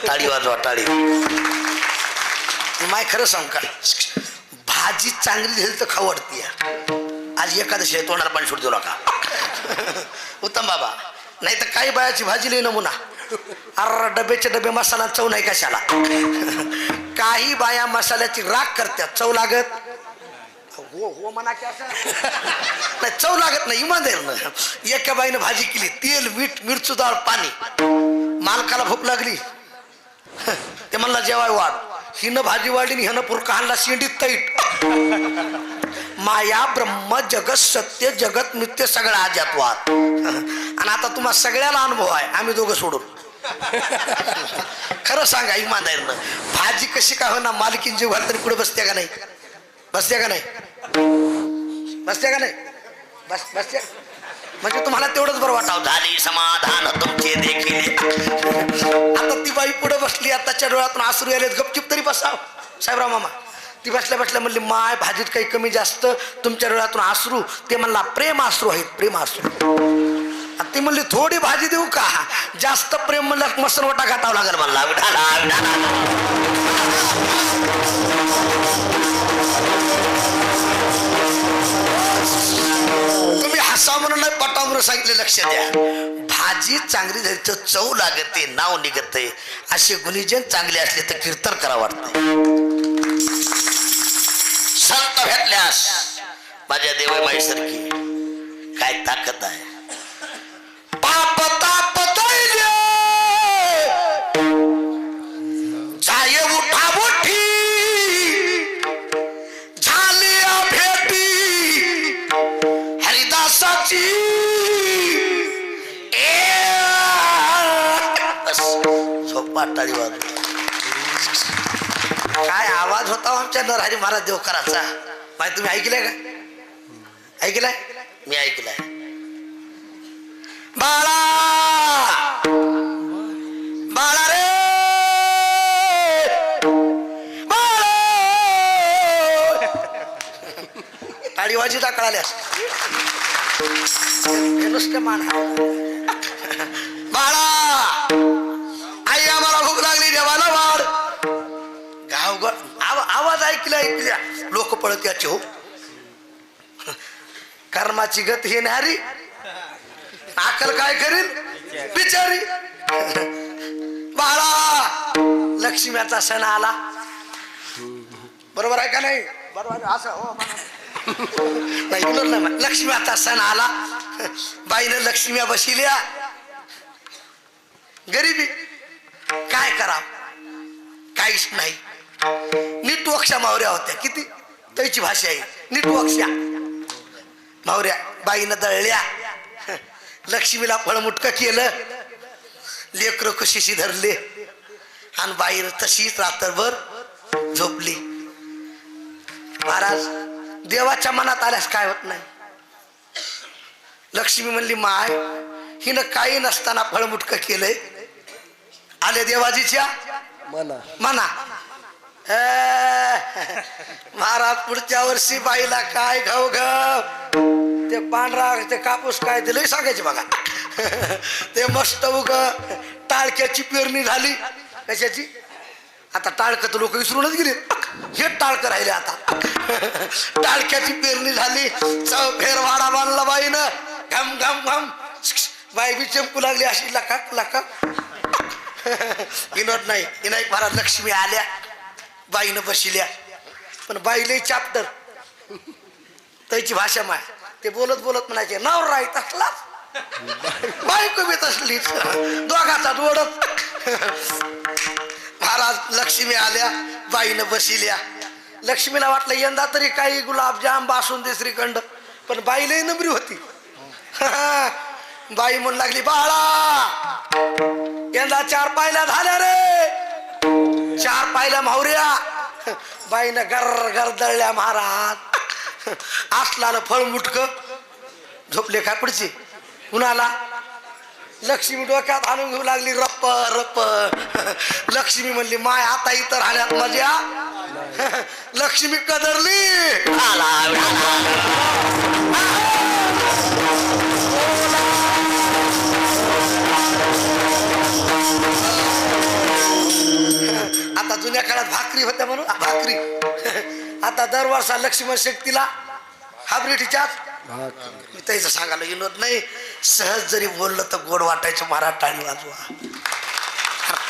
टाळी वाजवा टाळी. माय खरं सांग का भाजी चांगली दिली तर खाऊ वाटते. आज एखादशी तोंडाला पाणी सुट देऊ नका. उत्तम बाबा. नाही तर काही बायाची भाजी लई नमुना. अर डब्याचे डबे मसाला चव नाही कशाला. काही बाया मसाल्याची राख करतात चव लागत. हो हो म्हणा की असं नाही चव लागत नाही. इमानदार एका बाईनं भाजी केली तेल मीठ मिरचू डाळ पाणी. मालकाला भूक लागली ते म्हणला जेवाय वाढ. हिनं भाजी वाढली ह्यानं पुरका हाणला शेंडीत तैट. माया ब्रह्म जगत सत्य जगत मिथ्य सगळं अजातवाद. आणि आता तुम्हाला सगळ्याला अनुभव आहे आम्ही दोघं सोडून. खरं सांगा इमानदारीनं भाजी कशी काय हो ना मालकीन जीव घाल तरी पुढे बसते का नाही? बसते का नाही? बसते का नाही? बसते म्हणजे तुम्हाला तेवढंच बरं वाटावं. झाली समाधान तुमचे देखील. आता ती बाई पुढे बसली आताच्या डोळ्यातून आसरू आले गपचिप तरी बसाव. साहेबराव मामा ती बसल्या बसल्या म्हणली माय भाजीत काही कमी जास्त तुमच्या डोळ्यातून आसरू. ते म्हणला प्रेम आसरू आहेत प्रेम आसरू. ती म्हणली थोडी भाजी देऊ का? जास्त प्रेम म्हणलं मसनवटा घाटावं लागेल म्हणला. विठाला बाबूनं सांगितले लक्ष द्या, भाजी चांगली झाली तर चव लागते, नाव निघते. असे गुणीजन चांगले असले तर कीर्तन करा वाटते. संत भेटल्यास माझ्या देवमाई सारखी काय ताकद आहे. पाप ताप दैन्य जाय उठा उठी झाली भेटी हरिदासाची. झोपा टाळी वाजव. काय आवाज होता आमच्या नरहरी महाराज देवकराचा, माहिती तुम्ही ऐकलंय का? ऐकलाय? मी ऐकलाय. बाळा बाळा रे बाळा, टाळीवाजी टाकळाल्यास नुसतं मान. बाळा आई आम्हाला भूक लागली, देवाला वाढ. गाव आवाज ऐकल्या लोक पळत याचे. हो कर्माची गत हे नारी, आकल काय करील बिचारी. बाळा लक्ष्मीचा सण आला, बरोबर आहे का नाही? बरोबर असं हो नाही बोलत नाही. लक्ष्मीचा सण आला, बाईनं लक्ष्म्या बसिल्या. गरिबी काय करा, काहीच नाही. नीटवक्षा मावऱ्या होत्या, किती त्याची भाषा आहे नीटवक्षा मावऱ्या. बाईनं दळल्या, लक्ष्मीला फळमुटकं केलं, लेकरं कशीशी धरले आणि बाईनं तशीच रात्रभर झोपली. महाराज देवाच्या मनात आल्यास काय होत नाही. लक्ष्मी म्हणली माय हिनं काही नसताना फळमुटकं केलंय, आले देवाजीच्या मना. महाराज पुढच्या वर्षी बाईला काय घाव घाव ते पांढरा ते कापूस काय दिलंय सांगायचे बघा. ते मस्त उग टाळक्याची पेरणी झाली. कशाची? आता टाळकं तर लोक विसरूनच गेले, हे टाळकं राहिले आता. टाळक्याची पेरणी झाली, चव फेरवाडा बांधला बाईनं. घम घम घम बाई बी चंपू लागली अशी लका लका. विनोद नाही विनायक महाराज लक्ष्मी आल्या, बाईनं बसिल्या. पण बाईले चाप्टर त्याची भाषा माय. ते बोलत बोलत म्हणायचे नाव राहत असला बायको बी तसलीच, दोघाचा जोडत. महाराज लक्ष्मी आल्या, बाईनं बसिल्या. लक्ष्मीला वाटलं यंदा तरी काही गुलाबजाम बासुंदी श्रीखंड, पण बाईला नबरी होती. बाई म्हणू लागली बाळा यंदा 4 पायल्या झाल्या रे, 4 पायल्या मावऱ्या. बाईनं गर गर दळल्या. महाराज असला फळ मुटक झोपले काय पुढची. कुणाला? लक्ष्मी डोक्यात आणून घेऊ लागली रप्प रप्प. लक्ष्मी म्हणली माय आता इतर राहण्यात मजा. लक्ष्मी कदरली. आता जुन्या काळात भाकरी होत्या म्हणून भाकरी. आता दरवर्षा लक्ष्मण शक्तीला हाबरेटीच्या मी त्याचं सांगायला विनोद नाही. सहज जरी बोललं तर गोड वाटायचं. महाराज टाळी वाजवा.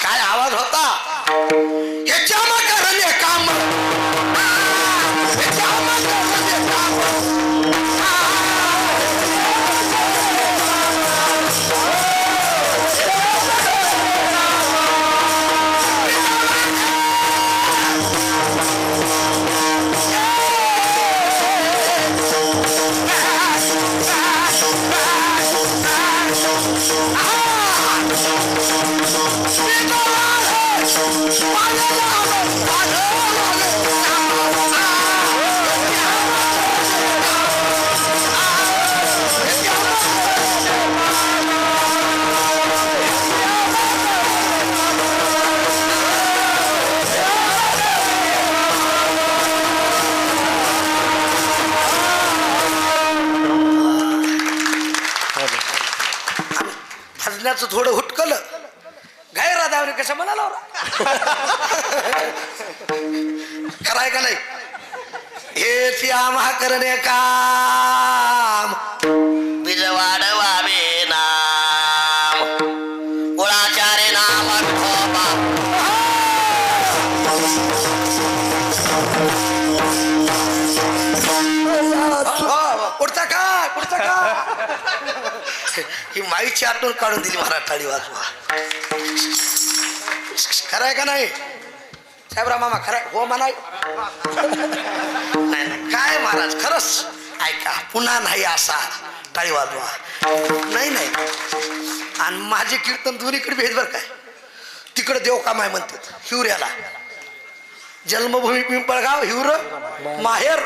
काय आवाज होता. ह्याच्या करणे काम, भजनाचं थोडं हुटकलं गायरा दावरी कसं म्हणाला कराय का नाही. हेच आम्हा करणे काम बीज वाढवा पुढचं का ही माईची आठवण काढून दिली महाराज टाळी वाजवा खरं आहे का नाही साहेबराव मामा खरं हो म्हणाय नाही काय महाराज खरंच ऐका पुन्हा नाही असा टाळी वाजवा नाही नाही आणि माझे कीर्तन दोन्हीकडे भेद बरं काय तिकडे देवकाम आहे म्हणतात हिवऱ्याला जन्मभूमी पिंपळगाव हिवर माहेर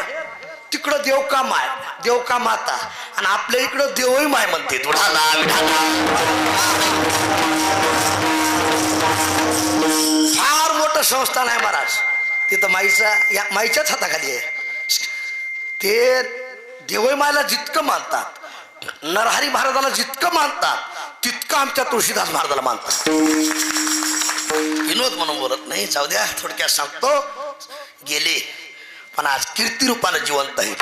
तिकडं देवकाम आहे देवका माता आणि आपल्या इकडं देवही माय म्हणते फार मोठं संस्थान आहे महाराज तिथं माईचा या माईच्याच हाताखाली आहे ते देवई मायला जितकं मानतात नरहरी महाराजाला जितकं मानतात तितकं आमच्या तुळशीदास महाराजाला मानतात विनोद म्हणून बोलत नाही जाऊ द्या थोडक्यात सांगतो गेले पण आज कीर्ती रूपाने जिवंत आहे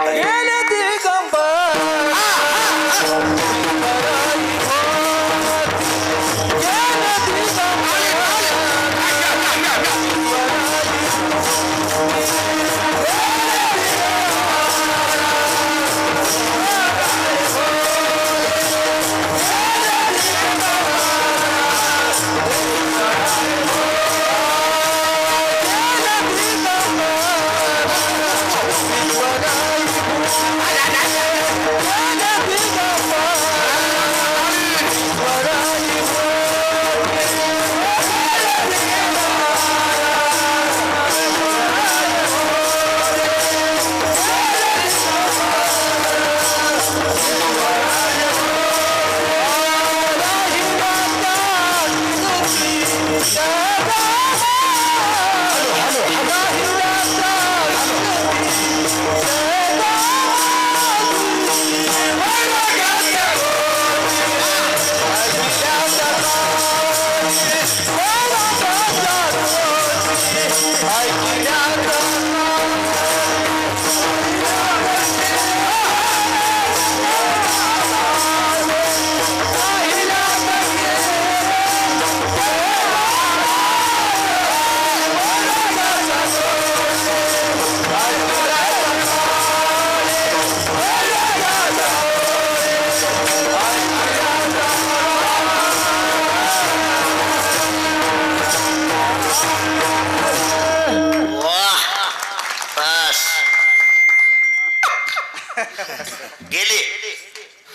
गेले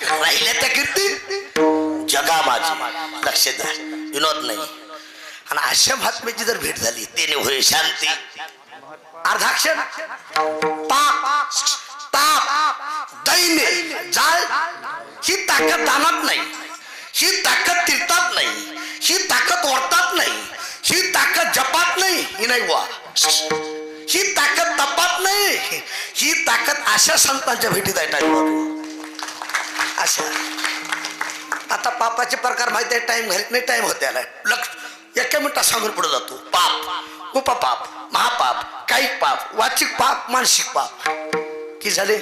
राहिल्या त्या कीर्ती जगा माझी लक्ष द्या विनोद नाही आणि अशा महात्म्याची जर भेट झाली तेने होय शांती अर्धाक्षर पाप ताप दैन्य जाळ ही ताकद दानात नाही ही ताकद तीर्थात नाही ही ताकद ओढतात नाही ही ताकद जपात नाही ही नाही वा ही ताकद तपात नाही ही ताकद अशा संतांच्या भेटीत आहे अशा आता पापाचे प्रकार माहिती आहे टाइम घालत नाही टाइम होते आलाय लक्ष एका मिनिटात सांगून पुढे जातो पाप उपपाप महापाप कायिक पाप वाचिक पाप मानसिक पाप कि झाले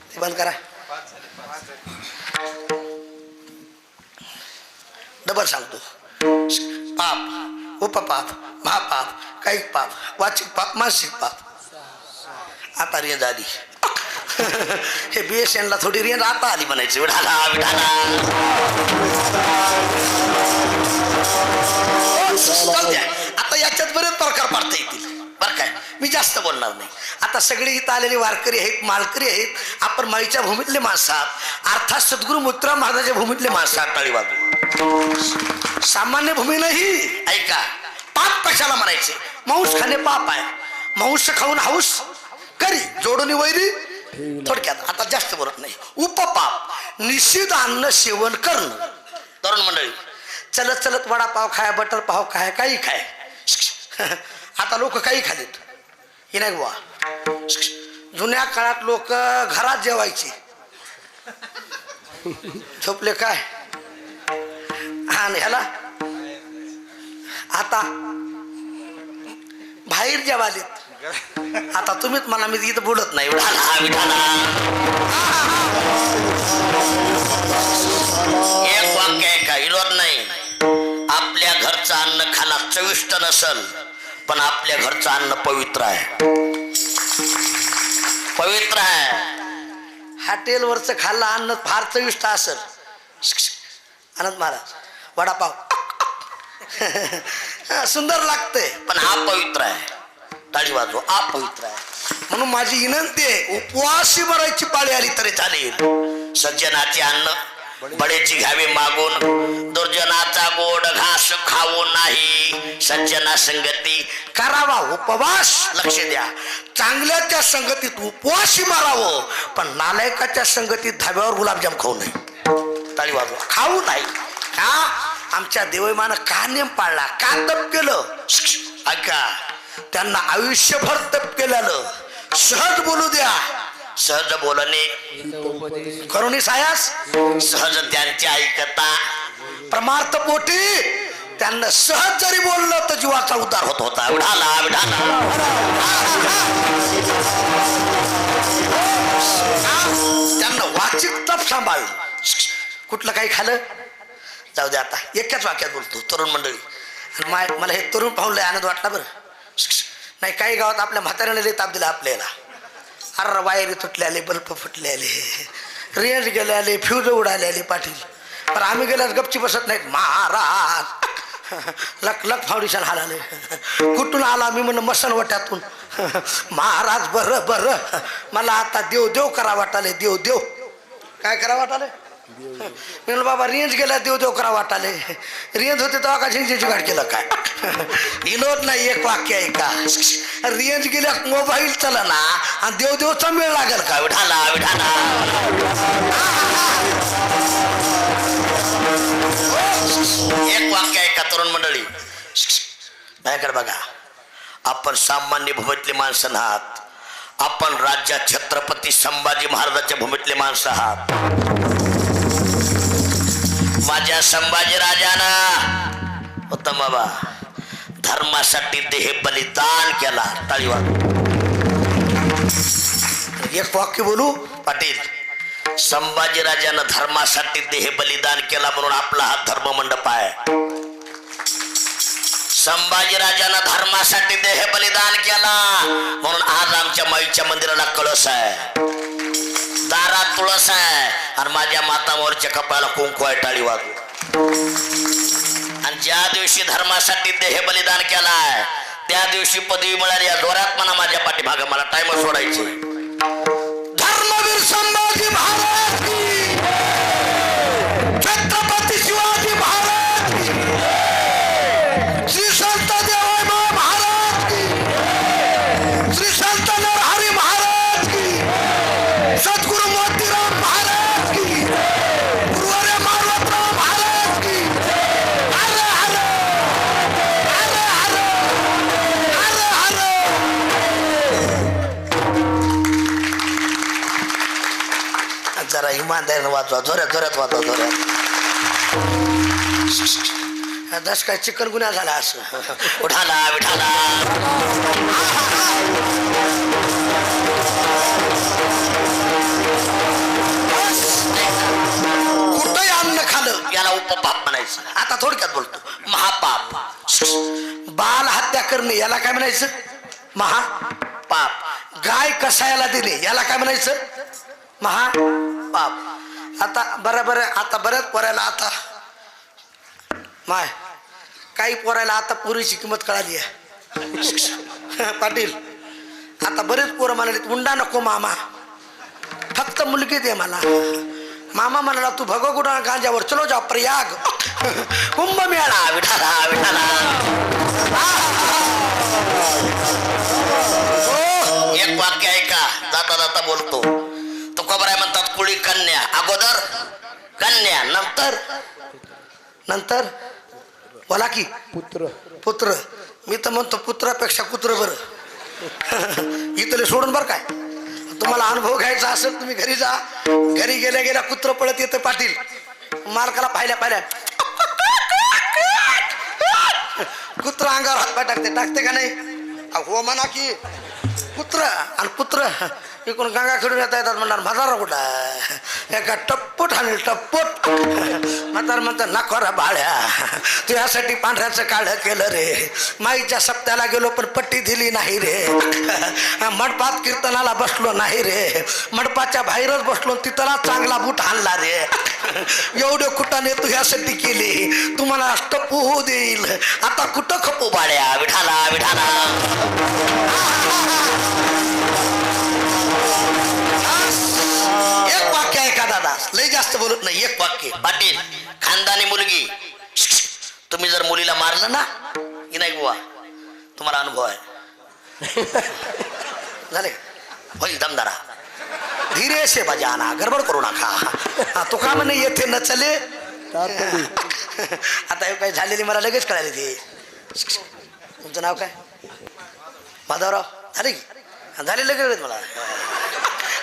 ते बंद करा डबल सांगतो पाप उपपाप महापाप कायिक पाप वाचिक पाप मानसिक पाप आता रेंज आली हे BSN ला थोडी रेंज आता आली म्हणायची विठाला विठाला आता याच्यात बरेच प्रकार पाडता येतील बरं काय मी जास्त बोलणार नाही आता सगळे इथं आलेले वारकरी आहेत मालकरी आहेत आपण माईच्या भूमीतले माणसं आहात अर्थात सद्गुरू मुत्रा महाराजाच्या भूमीतले माणसं आहात टाळी वाजू सामान्य भूमी नाही ऐका पाप कशाला म्हणायचे मांस खाणे पाप आहे मांस खाऊन हाऊस करी जोडून वैरी थोडक्यात आता जास्त बोलत नाही उपपाप निषिद्ध अन्न सेवन करणं तरुण मंडळी चलत चलत वडापाव खाय बटर पाव खाय काही खाय आता लोक काही खालेत हे नाही बुवा जुन्या काळात लोक घरात जेवायचे झोपले काय आणि ह्याला आता बाहेर जेवालेत आता तुम्हीच म्हणा मी इथं बोलत नाही एक वाक्य आहे का विरोध नाही आपल्या घरचं अन्न खाना चविष्ट नसल पण आपल्या घरचं अन्न पवित्र आहे पवित्र आहे. हॉटेलवरचं खाल्लं अन्न फार चविष्ट असेल. आनंद महाराज वडापाव सुंदर लागतंय, पण हा पवित्र आहे. टाळी वाजव, हा पवित्र आहे. म्हणून माझी विनंती आहे, उपवासी मरायची पाळी आली तरी चालेल. सज्जनाचे अन्न बडेची घ्यावे मागून, दुर्जनाचा गोड घास खाऊ नाही. सज्जना संगती करावा उपवास. लक्ष द्या, चांगल्याच्या संगतीत उपवासी मारावं, पण नालायकाच्या संगतीत धाब्यावर गुलाबजाम खाऊ नये. टाळी वाजवा, खाऊ नाही. का? आमच्या देवमानं का नेम पाळला, का तप केलं? ऐका, त्यांना आयुष्यभर तप केलेलं. सहज बोलू द्या, सहज बोलणे करुणी सायास, सहज त्यांची ऐकता. परमार्थ पोटी त्यांना सहज जरी बोललं तर जीवाचा उद्धार होत होता. विढाला विढाला त्यांना वाचिक तप सांभाळलं. कुठलं काही खालं जाऊ दे. आता एकाच वाक्यात बोलतो तरुण मंडळी. मला हे तरुण पाहून लय आनंद वाटला बरं. नाही, काही गावात आपल्या म्हाताऱ्याने लय ताप दिला आपल्याला. अरे वायरी तुटले आले, बल्ब फुटले आले, रेंज गेले आले, फ्यूज उडाले आले पाटील. पण आम्ही गेल्यास गपची बसत नाहीत. महाराज लक लक फाउंडेशन हालाले. कुठून आला मी म्हणलं मसनवट्यातून. महाराज बरं बरं, मला आता देव देव करा वाटाले. देव देव काय करा वाटाले? म्हणलं बाबा रेंज गेला, देव देव करा वाटाले. रेंज होते तेव्हा का झिंगची गाड केलं काय? विनोद नाही, एक वाक्य आहे का? रेंज गेल्या मोबाईल चला ना आणि देव देवचा मेळ लागेल का? विढाला विढाला एक वाक्य आहे का तरुण मंडळी? माझ्याकडे बघा, आपण सामान्य भूमीतले माणसं आहात. आपण राज्यात छत्रपती संभाजी महाराजांच्या भूमीतले माणसं आहात. माझ्या संभाजी राजानं उत्तम बाबा धर्मासाठी देह बलिदान केला. टाळीवार एक वाक्य बोलू पाटील. संभाजी राजानं धर्मासाठी देह बलिदान केला म्हणून आपला हा धर्म मंडप आहे. संभाजी राजानं धर्मासाठी देह बलिदान केला म्हणून आज आमच्या माईच्या मंदिराला कळस आहे, दारात तुळस आहे आणि माझ्या मातामोरच्या कपाळाला कुंकू आहे. टाळी वाजू. आणि ज्या दिवशी धर्मासाठी देह बलिदान केलाय त्या दिवशी पदवी मिळाली. या जोरात म्हणा माझ्या पाठीमागं, मला टाइम सोडायचे. धर्मवीर संभाजी महाराज की, छत्रपती शिवाजी महाराज की, श्री संत देवाई महाराज की, श्री संत नरहरी महाराज की, सद्गुरु मोतीराम महाराज की, गुरुवारे मानवतराव महाराज की. अरे हरे अरे हरे अरे हरे. जरा इमानदारीनं वाचवा, जोऱ्यात जोऱ्यात वाचवा, जोऱ्यात. दस काय चिकन गुन्हा झाला असं. उठाला विठाला कुठंही अन्न खाल्लं याला उपपाप म्हणायचं. आता थोडक्यात बोलतो, महापाप. बाल हत्या करणे याला काय म्हणायचं? महापाप. गाय कसायाला देणे याला काय म्हणायचं? महापाप. आता बरोबर, आता बऱ्याच पोरायला, आता माय काही पोरायला आता पुरीची किंमत कळाली आहे पाटील. आता बरेच पोरं म्हणाले उंडा नको मामा, फक्त मुलगी दे मला. मामा म्हणाला तू भगवगुडा गांजावर चलो जाओ प्रयाग कुंभमेळा. विठाला विठाला. एक वाक्य आहे का, जाता जाता बोलतो. तुकोबराय म्हणतात कुळी कन्या, अगोदर कन्या, नंतर नंतर बोला की पुत्र. पुत्र. मी तर म्हणतो पुत्रापेक्षा कुत्र बरं. इथले सोडून बरं काय. तुम्हाला अनुभव घ्यायचा असेल तुम्ही घरी जा. घरी गेल्या गेल्या कुत्र पळत येतं पाटील. मालकाला पाहिल्या पाहिल्या कुत्र अंगावर हात पाय टाकते. टाकते का नाही? हो म्हणा की. पुत्र आणि पुत्र इकडून गंगा खेळून येतात म्हणणार म्हातारा कुठं आहे? एका टप्पट आणि टप्पट म्हातार म्हणतात नको रे बाळ्या, तू यासाठी पांढऱ्याचं काळं केलं रे. माईच्या सप्त्याला गेलो पण पट्टी दिली नाही रे. मंडपात कीर्तनाला बसलो नाही रे. मंडपाच्या बाहेरच बसलो तिथला चांगला बूट आणला रे. एवढे कुटाने तू यासाठी केली, तुम्हाला टप्पू होऊ देईल. आता कुठं खपू बाळ्या? विठाला विठाला. एक वाक्य आहे का दादा, लय जास्त बोलत नाही. एक वाक्य. पाटील खानदानी मुलगी, तुम्ही जर मुलीला मारलं ना की नाही बुवा, तुम्हाला अनुभव आहे. झाले होईल दमदारा, धीरे से बजाना, गडबड करू नका. तो का म्हणे येथे न चले. आता हे काही झालेली मला लगेच कळाली. ती तुमचं नाव काय? माधवराव. झाले की झाले लगेच मला.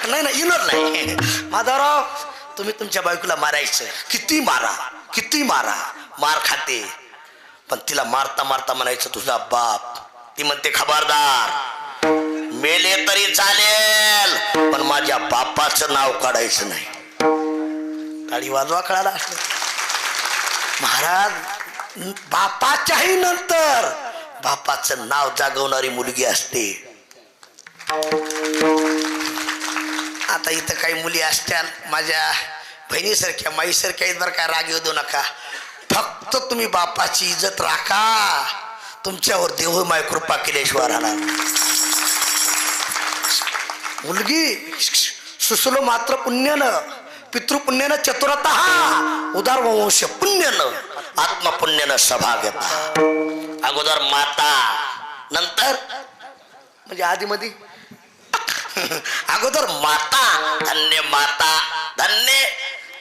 नाही नाही इनोर नाही. माधवराव तुम्ही तुमच्या बायकोला मारायचं, किती मारा किती मारा, मार खाते. पण तिला मारता मारता म्हणायचं तुझा बाप. ती म्हणते खबरदार, मेले तरी चालेल पण माझ्या बापाचं नाव काढायचं नाही. टाळी वाजवा कळाला असलं. महाराज बापाच्याही नंतर बापाचं नाव जागवणारी मुलगी असते. आता इथं काही मुली असत्या माझ्या बहिणीसारख्या माईसारख्या आहेत बरं का, राग येऊ देऊ नका. फक्त तुम्ही बापाची इज्जत राखा, तुमच्यावर देव माय कृपा केल्याशिवाय राहणार. मुलगी सुसलो मात्र पुण्यनं, पितृपुण्यानं चतुरतः, उदार वंश पुण्यनं, आत्मपुण्यानं सभा घेता. अगोदर माता, नंतर म्हणजे आधी मध्ये अगोदर माता. धन्य माता, धन्य.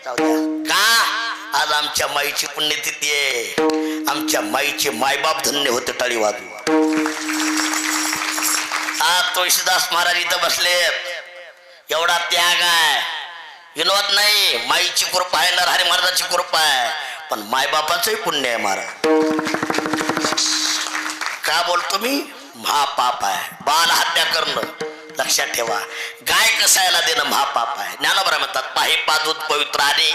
जाऊ द्या का, आज आमच्या माईची पुण्यतिथी आहे. आमच्या माईचे मायबाप धन्य होते. टाळी वाजू. आज तुळशीदास महाराज इथं बसलेत. एवढा त्याग आहे, विनोद नाही. माईची कृपा आहे, नरहरी महाराजाची कृपा आहे, पण मायबापाचंही पुण्य आहे महाराज. का बोलतो मी? महापाप आहे बाल हत्या करणं. लक्षात ठेवा, गाय कसायला देणं महापाप आहे. ज्ञानोबा म्हणतात पाहिपा दूध पवित्र आणि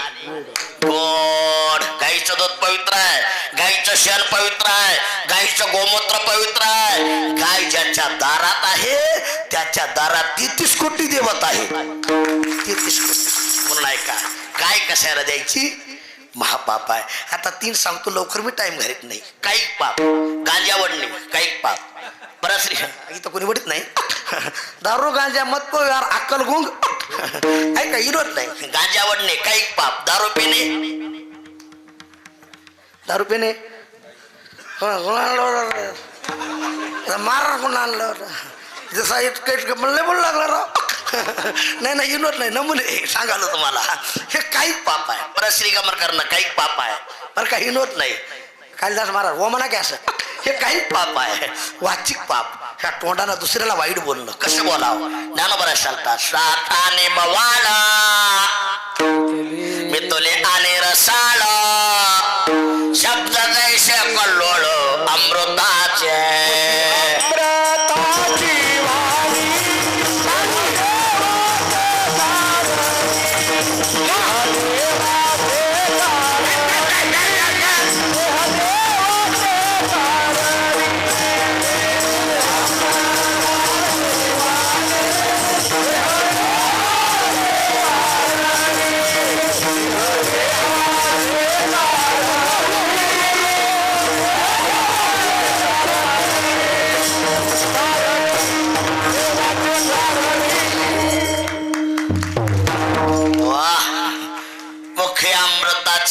गोड. गाईचं दूध पवित्र आहे, गाईचं शेण पवित्र आहे, गाईचं गोमूत्र पवित्र आहे. गाय ज्याच्या दारात आहे त्याच्या दारात 33 कोटी देवत आहे. 33 कोटी म्हणून ऐका, गाय कसायला द्यायची महापाप आहे. आता 3 सांगतो लवकर, मी टाइम घालीत नाही. काही पाप, गांजा वडणे काही पाप. बरं श्री इथं कोणी वडीत नाही. दारू गांजा मत को यार, अक्कल गुंग ऐका इरोत नाही. गांजा वडणे काही पाप. दारू पिणे, दारू पिणे मारा कोण आणलं जसा इतकं म्हणले बोल लागला राव. नाही नाही इनोत नाही, नमुने सांगालो तुम्हाला. हे काही पाप आहे. परत श्रीगमर करणं काही पाप आहे बरं का, इनोत नाही. कालिदास महाराज हो म्हणा की असं, हे काही पाप आहे. वाचिक पाप. ह्या तोंडानं दुसऱ्याला वाईट बोलणं. कसं बोलावं? ज्ञानोबा सांगतात साताने बवाला मी तुले आने रसाळ, शब्द जैसे कल्लोळ अमृताचे.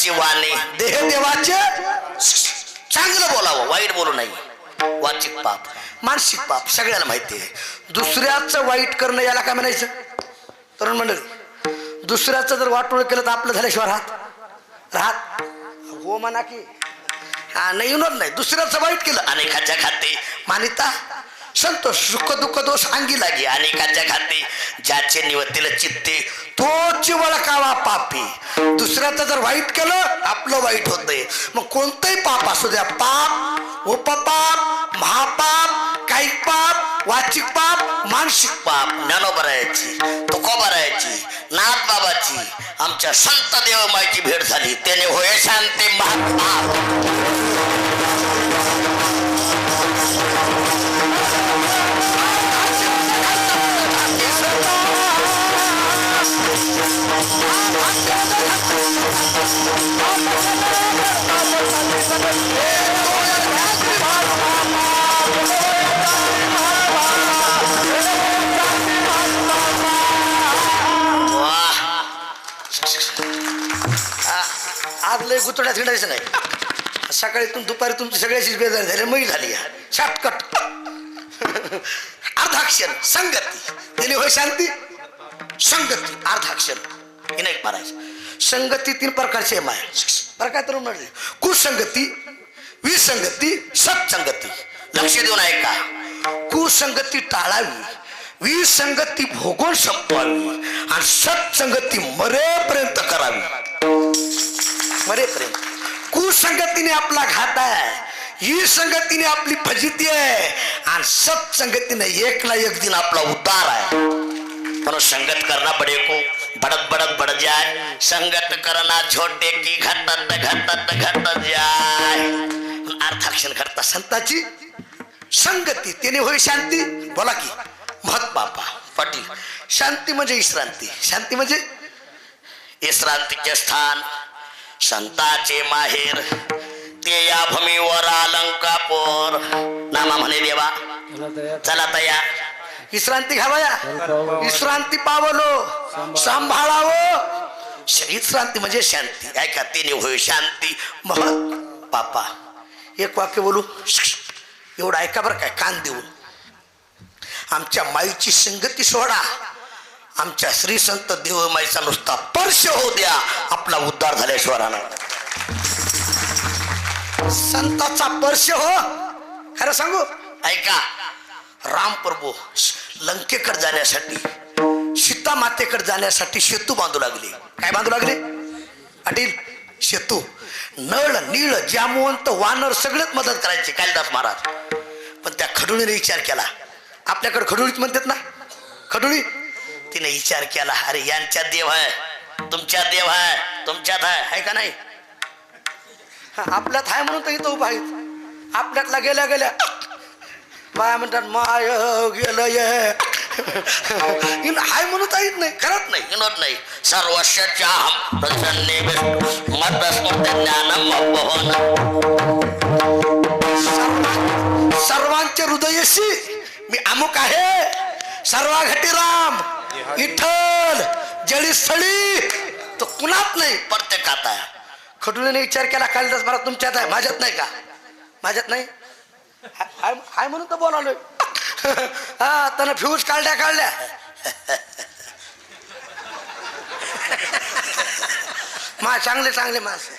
वाणी देह देवाचे चांगलं बोलावं, वाईट बोलू नाही. वाचिक पाप, मानसिक पाप सगळ्याला माहिती आहे. दुसऱ्याचं वाईट करणं याला काय म्हणायचं तरुण मंडळी? दुसऱ्याचं जर वाटोळ केलं तर आपलं झाल्याशिवाय राहत हो म्हणा की हा नाही येणार नाही. दुसऱ्याचं वाईट केलं अनेकाच्या खाते मानिता संतोष, सुख दुःख दोष अंगी लागे अनेकाच्या खाते. ज्याचे निवतील चित्ते तोच वळकावा पापी. दुसऱ्याचं जर वाईट केलं आपलं वाईट होतंय. मग कोणतंही पाप असू द्या, पाप उपपाप महापाप काही पाप वाचिक पाप मानसिक पाप ज्ञानोबरायाची तुकोबरायाची नाथबाबाची आमच्या संत देवमाईची भेट झाली त्याने होय शांती महात्मा आज लय गुतड्यात हिंडायचं नाही सकाळी दुपारी तुमची सगळ्याची बेजार झाली मग झाली शॉर्टकट अर्धाक्षर संगती त्याने होय शांती संगती अर्धाक्षर हे नाही मारायचं संगती 3 प्रकारची आहे माया बरं काय तर म्हणले कुसंगती विसंगती सत्संगती लक्ष देऊन ऐका कुसंगती टाळावी विसंगती भोगून संपवावी आणि सत्संगती मरेपर्यंत करावी मरेपर्यंत कुसंगतीने आपला घात आहे ही संगतीने आपली फजिती आहे आणि सत्संगतीने एकला एक दिन आपला उद्धार आहे म्हणून संगत करना बडे को बड़त बड़त बढ़ जाए संगत करना छोटे की घटत घटत घटत जाए अर्थाक्षण करता संताची संगती त्याने होय शांती बोला की महत बापा पाटील शांती म्हणजे विश्रांती शांती म्हणजे विश्रांतीचे स्थान संताचे माहेर ते या भूमीवर अलंकापूर नामा म्हणे देवा चला तया विश्रांती घ्यावया विश्रांती पावलो सांभाळावं विश्रांती म्हणजे शांती ऐका तिने होय शांती महत बापा एक वाक्य बोलू एवढं ऐका बरं काय कान देऊन आमच्या माईची संगती सोडा आमच्या श्री संत देवमाईचा नुसता स्पर्श होऊ द्या आपला उद्धार झाल्याशिवाय राहणार संताचा स्पर्श हो खरं सांगू ऐका राम प्रभू लंकेकडे जाण्यासाठी सीता मातेकडे जाण्यासाठी सेतू बांधू लागले काय बांधू लागले अटील सेतू नळ नीळ जामवंत वानर सगळेच मदत करायचे कालिदास महाराज पण त्या खडुळीने विचार केला आपल्याकडे खडुळीच म्हणतात ना खडुळी तिने विचार केला अरे यांच्यात देव आहे तुमच्यात देव आहे तुमच्यात आहे का नाही आपल्यात आहे म्हणून तर इथं उभा आहेत आपल्यातला गेल्या गेल्या बाया म्हणतात माय गेलं ये हाय म्हणून येत नाही करत नाही विनोद नाही सर्वस्वच्या प्रसन्ने सर्वांच्या हृदयशी मी अमुक आहे सर्वा घटी राम विठ्ठल जळीस्थळी तो कुणात नाही प्रत्येकात आहे खडुळीने विचार केला कालिदास महाराज तुमच्यात आहे माझ्यात नाही का माझ्यात नाही हाय म्हणून तर बोलालोय हा त्यानं फ्यूज काढल्या चांगले चांगले माणसं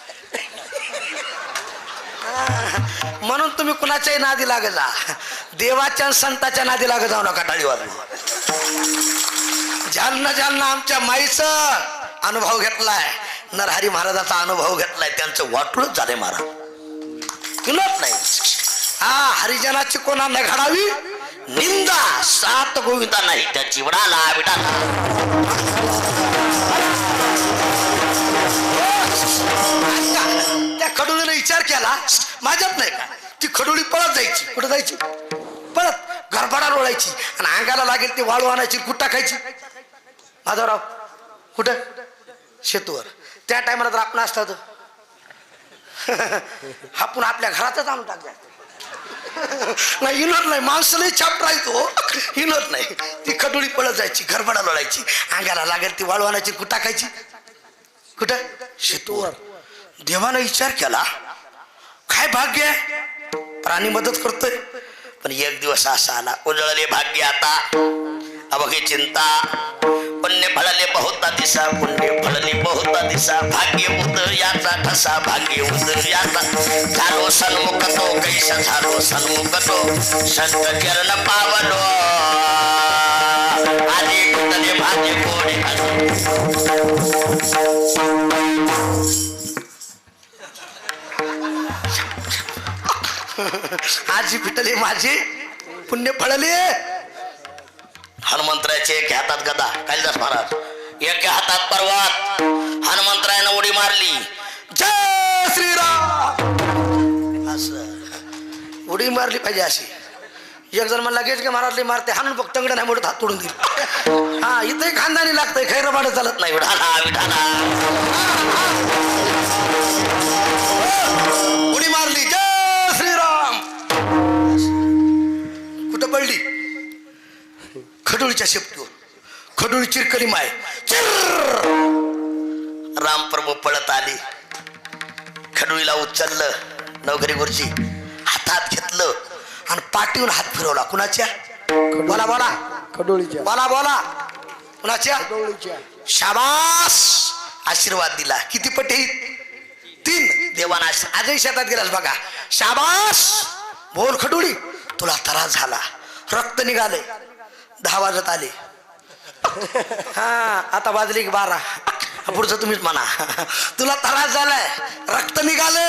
म्हणून तुम्ही कुणाच्याही नादी लागत जा देवाच्या संताच्या नादी लागत जाऊ नका टाळी वाजून ज्यांना आमच्या माईचा अनुभव घेतलाय नरहरी महाराजाचा अनुभव घेतलाय त्यांचं वाटूनच झाले महाराज विनोद नाही हा हरिजनाची कोणा न घडावी निंदा सात गोविंदा नाही त्या चिवडाला त्या खडुळीने विचार केला माझ्यात नाही का ती खडुळी पळत जायची कुठं जायची पळत घरभडा रोळायची आणि अंगाला लागेल ती वाळू आणायची कुठं टाकायची माधवराव कुठं शेतूवर त्या टायमाला तर आपण असतात आपण आपल्या घरातच आणून टाकल्या नाही विनोद नाही माणसालाही छाप राहतो विनोद नाही ती खडुळी पळत जायची घरभडा लोळायची अंगाला लागेल ती वाळू आणायची कुठं टाकायची कुठं शेतूवर देवानं विचार केला काय भाग्य आहे प्राणी मदत करतोय पण एक दिवस असा आला उजळले भाग्य आता अवघे चिंता पुण्य फळले बहुता दिसा पुण्य फळले बहुता दिसा भाग्य उदर याचा ठसा भाग्य उदर याचा झालो सन्मुख तो कैसा झालो सन्मुख तो संत चरण पावलो आधी कुठले भाग्य कोणी आजी पिटले माझे पुण्य फळले हनुमंतरायाचे एका हातात गदा कालिदास महाराज, एका हातात पर्वत. हनुमंतरायानं उडी मारली, जय श्रीराम असं उडी मारली पाहिजे अशी. एक जण मला लगेच की महाराजले मारते हाणून फक्त तंगड नाही मोठं हात तोडून दिली. हा इथंही खानदानी लागतंय, खैर बाड चालत नाही. विठाला विठाला उडी मारली, जय श्रीराम. कुठं पडली? खडोळीच्या शेपटीवर. खडोळी चिरकली माय, चिर. रामप्रभू पळत आली, खडोळीला उचललं, नवघरी गुरुजी हातात घेतलं आणि पाठीवर हात फिरवला. कुणाच्या? बोला बोला खडोळीच्या. बोला बोला कुणाच्या? खडोळीच्या. शाबास आशीर्वाद दिला. किती पटी? 3. देवाना आजही शेतात गेलास बघा. शाबास बोल खडोळी, तुला त्रास झाला, रक्त निघाले. 10 वाजत आले. हा आता वाजले की 12. पुढचं तुम्हीच म्हणा. तुला त्रास झालाय, रक्त निघाले.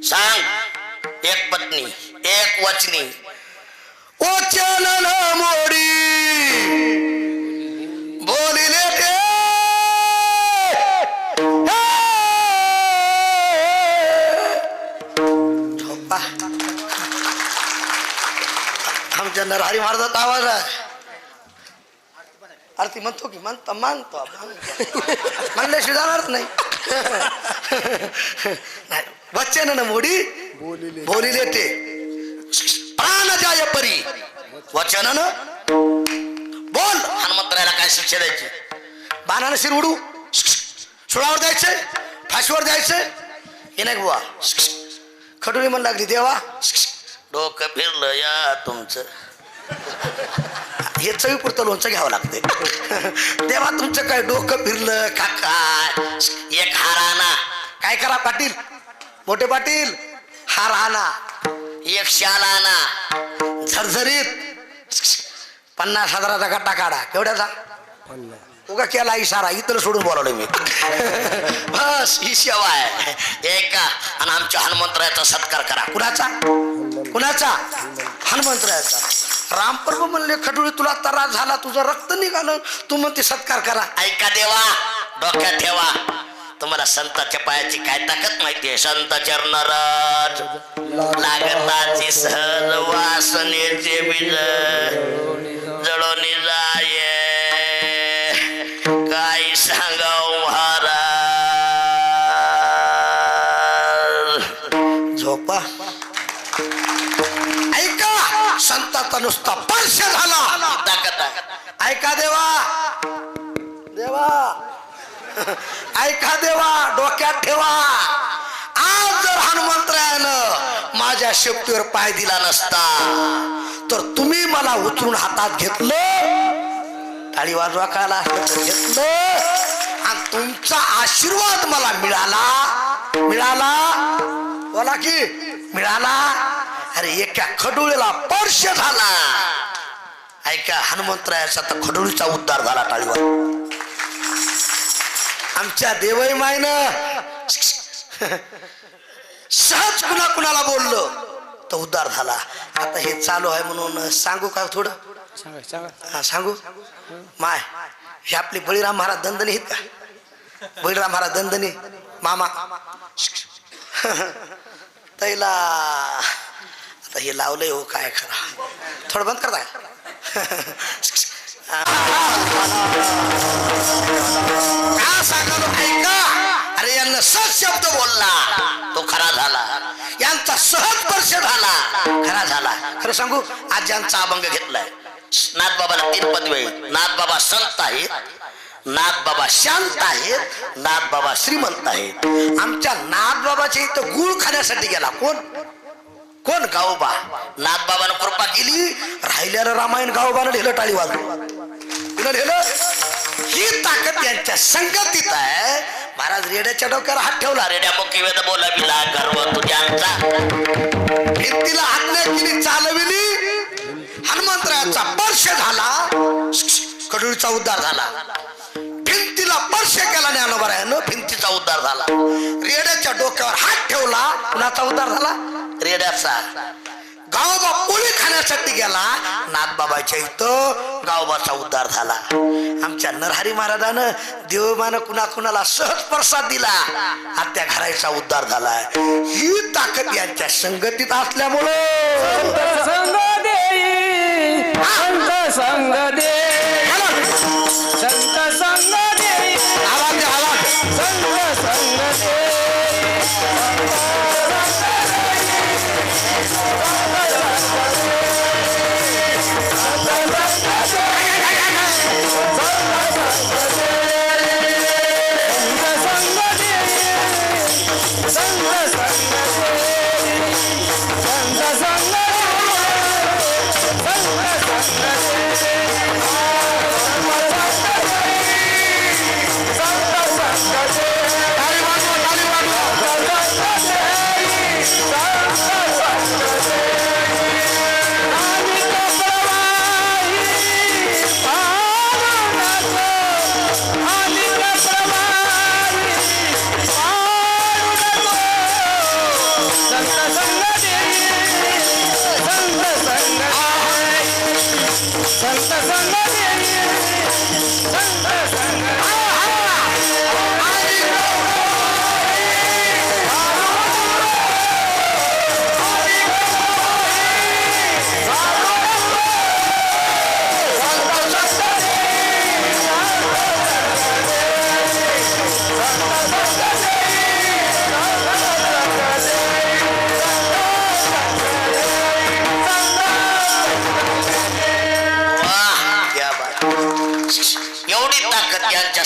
सांग, एक पत्नी एक वचनी. वचन न मोडी बोलिले ते झोपा. आमच्या नरहरी महाराजांचा आवाज आहे. आरती म्हणतो की मानतो म्हणल्याशिवाय जाणारच नाही. वचन न मोडी बोलिले ते प्राण जाय परी. वचन न बोल. हनुमंतरायाला काय शिक्षा द्यायची? बाणानं शिर उडू, सुळावर द्यायचे, फाशीवर द्यायचे. हे नाही बुवा. खडोळी म्हण लागली, देवा डोकं फिरलं या तुमचं. हे चवीपुरतं लोणचं घ्यावं लागते. तेव्हा तुमचं काय डोकं फिरलं का काय? एक हार आणा. काय करा पाटील, मोठे पाटील? हार आणा. एक शाल आणा झरझरीत. 50,000चा गट्टा काढा. केवढ्याचा? उगा केला इशारा, इतर सोडून बोलावलं मी. बस ही सेवा आहे. एका आणि आमच्या हनुमंतरायाचा सत्कार करा. कुणाचा? कुणाचा? हनुमंतरायाचा. रामप्रभू म्हणले, खडोळी तुला त्रास झाला, तुझं रक्त निघालं, तू म्हणते सत्कार करा. ऐका देवा, डोक्यात ठेवा, तुम्हाला संताच्या पायाची काय ताकद माहितीये? संत चरणराज लागताची सहज वासनेचे बीज जळून जाये. काय सांगाव महाराज. झोपा. ऐका, संताचा नुसता स्पर्श झाला ताकद. ऐका देवा, देवा ऐका देवा, डोक्यात ठेवा. आज जर हनुमंतरायानं माझ्या शेपटीवर पाय दिला नसता तर तुम्ही मला उचलून हातात घेतलं, टाळी वाजवा काला घेतलं आणि तुमचा आशीर्वाद मला मिळाला. मिळाला बोला की मिळाला. अरे एका खडोळीला स्पर्श झाला. ऐका, हनुमंतरायाचा तर खडोळीचा उद्धार झाला. टाळीवर आमच्या देवई मायनं सहज कुणा कुणाला बोललो तर उद्धार झाला. आता हे चालू आहे म्हणून सांगू का थोडं? हा सांगू. माय हे आपले बळीराम महाराज दंदनी आहेत का? बळीराम महाराज दंदनी मामा तैला आता हे लावलंय हो काय खरा. थोडं बंद करताय. ऐका, अरे यांना सहज शब्द बोलला तो खरा झाला. यांचा सहज स्पर्श झाला खरा झाला. खरं सांगू, आज ज्यांचा अभंग घेतलाय, नाथबाबाला 3 पदवी आहेत. नाथबाबा संत आहेत, नाथबाबा शांत आहेत, नाथबाबा श्रीमंत आहेत. आमच्या नाथबाबाच्या इथं गुळ खाण्यासाठी गेला कोण? कोण? गावोबा. नाथबाबानं कृपा केली, राहिल्यानं रामायण गावोबानं लिहिलं. टाळी वाजवून कुणा लिहिलं? ही ताकद यांच्या संगतीत आहे. महाराज रेड्याच्या डोक्यावर हात ठेवला. रेड्या मुखी वेद बोलाविला गर्व तुझ्यांचा. भिंतीला हात नाही केली, चालविली. हनुमंतरायाचा स्पर्श झाला, खडोळीचा उद्धार झाला. भिंतीला स्पर्श केला ज्ञानोबरायानं, भिंतीचा उद्धार झाला. रेड्याच्या डोक्यावर हात ठेवला, कुणाचा उद्धार झाला? रेड्याचा. गावोबा पोळी खाण्यासाठी गेला. नाथबाबाच्या इथं गावोबाचा उद्धार झाला. आमच्या नरहरी महाराजानं देवमानं कुणाकुणाला सहज प्रसाद दिला. आत्या घराचा उद्धार झालाय. ही ताकद यांच्या संगतीत असल्यामुळे संग देई संत संग देई संत संग देई आवाज द्या, आवाज. संत संग देई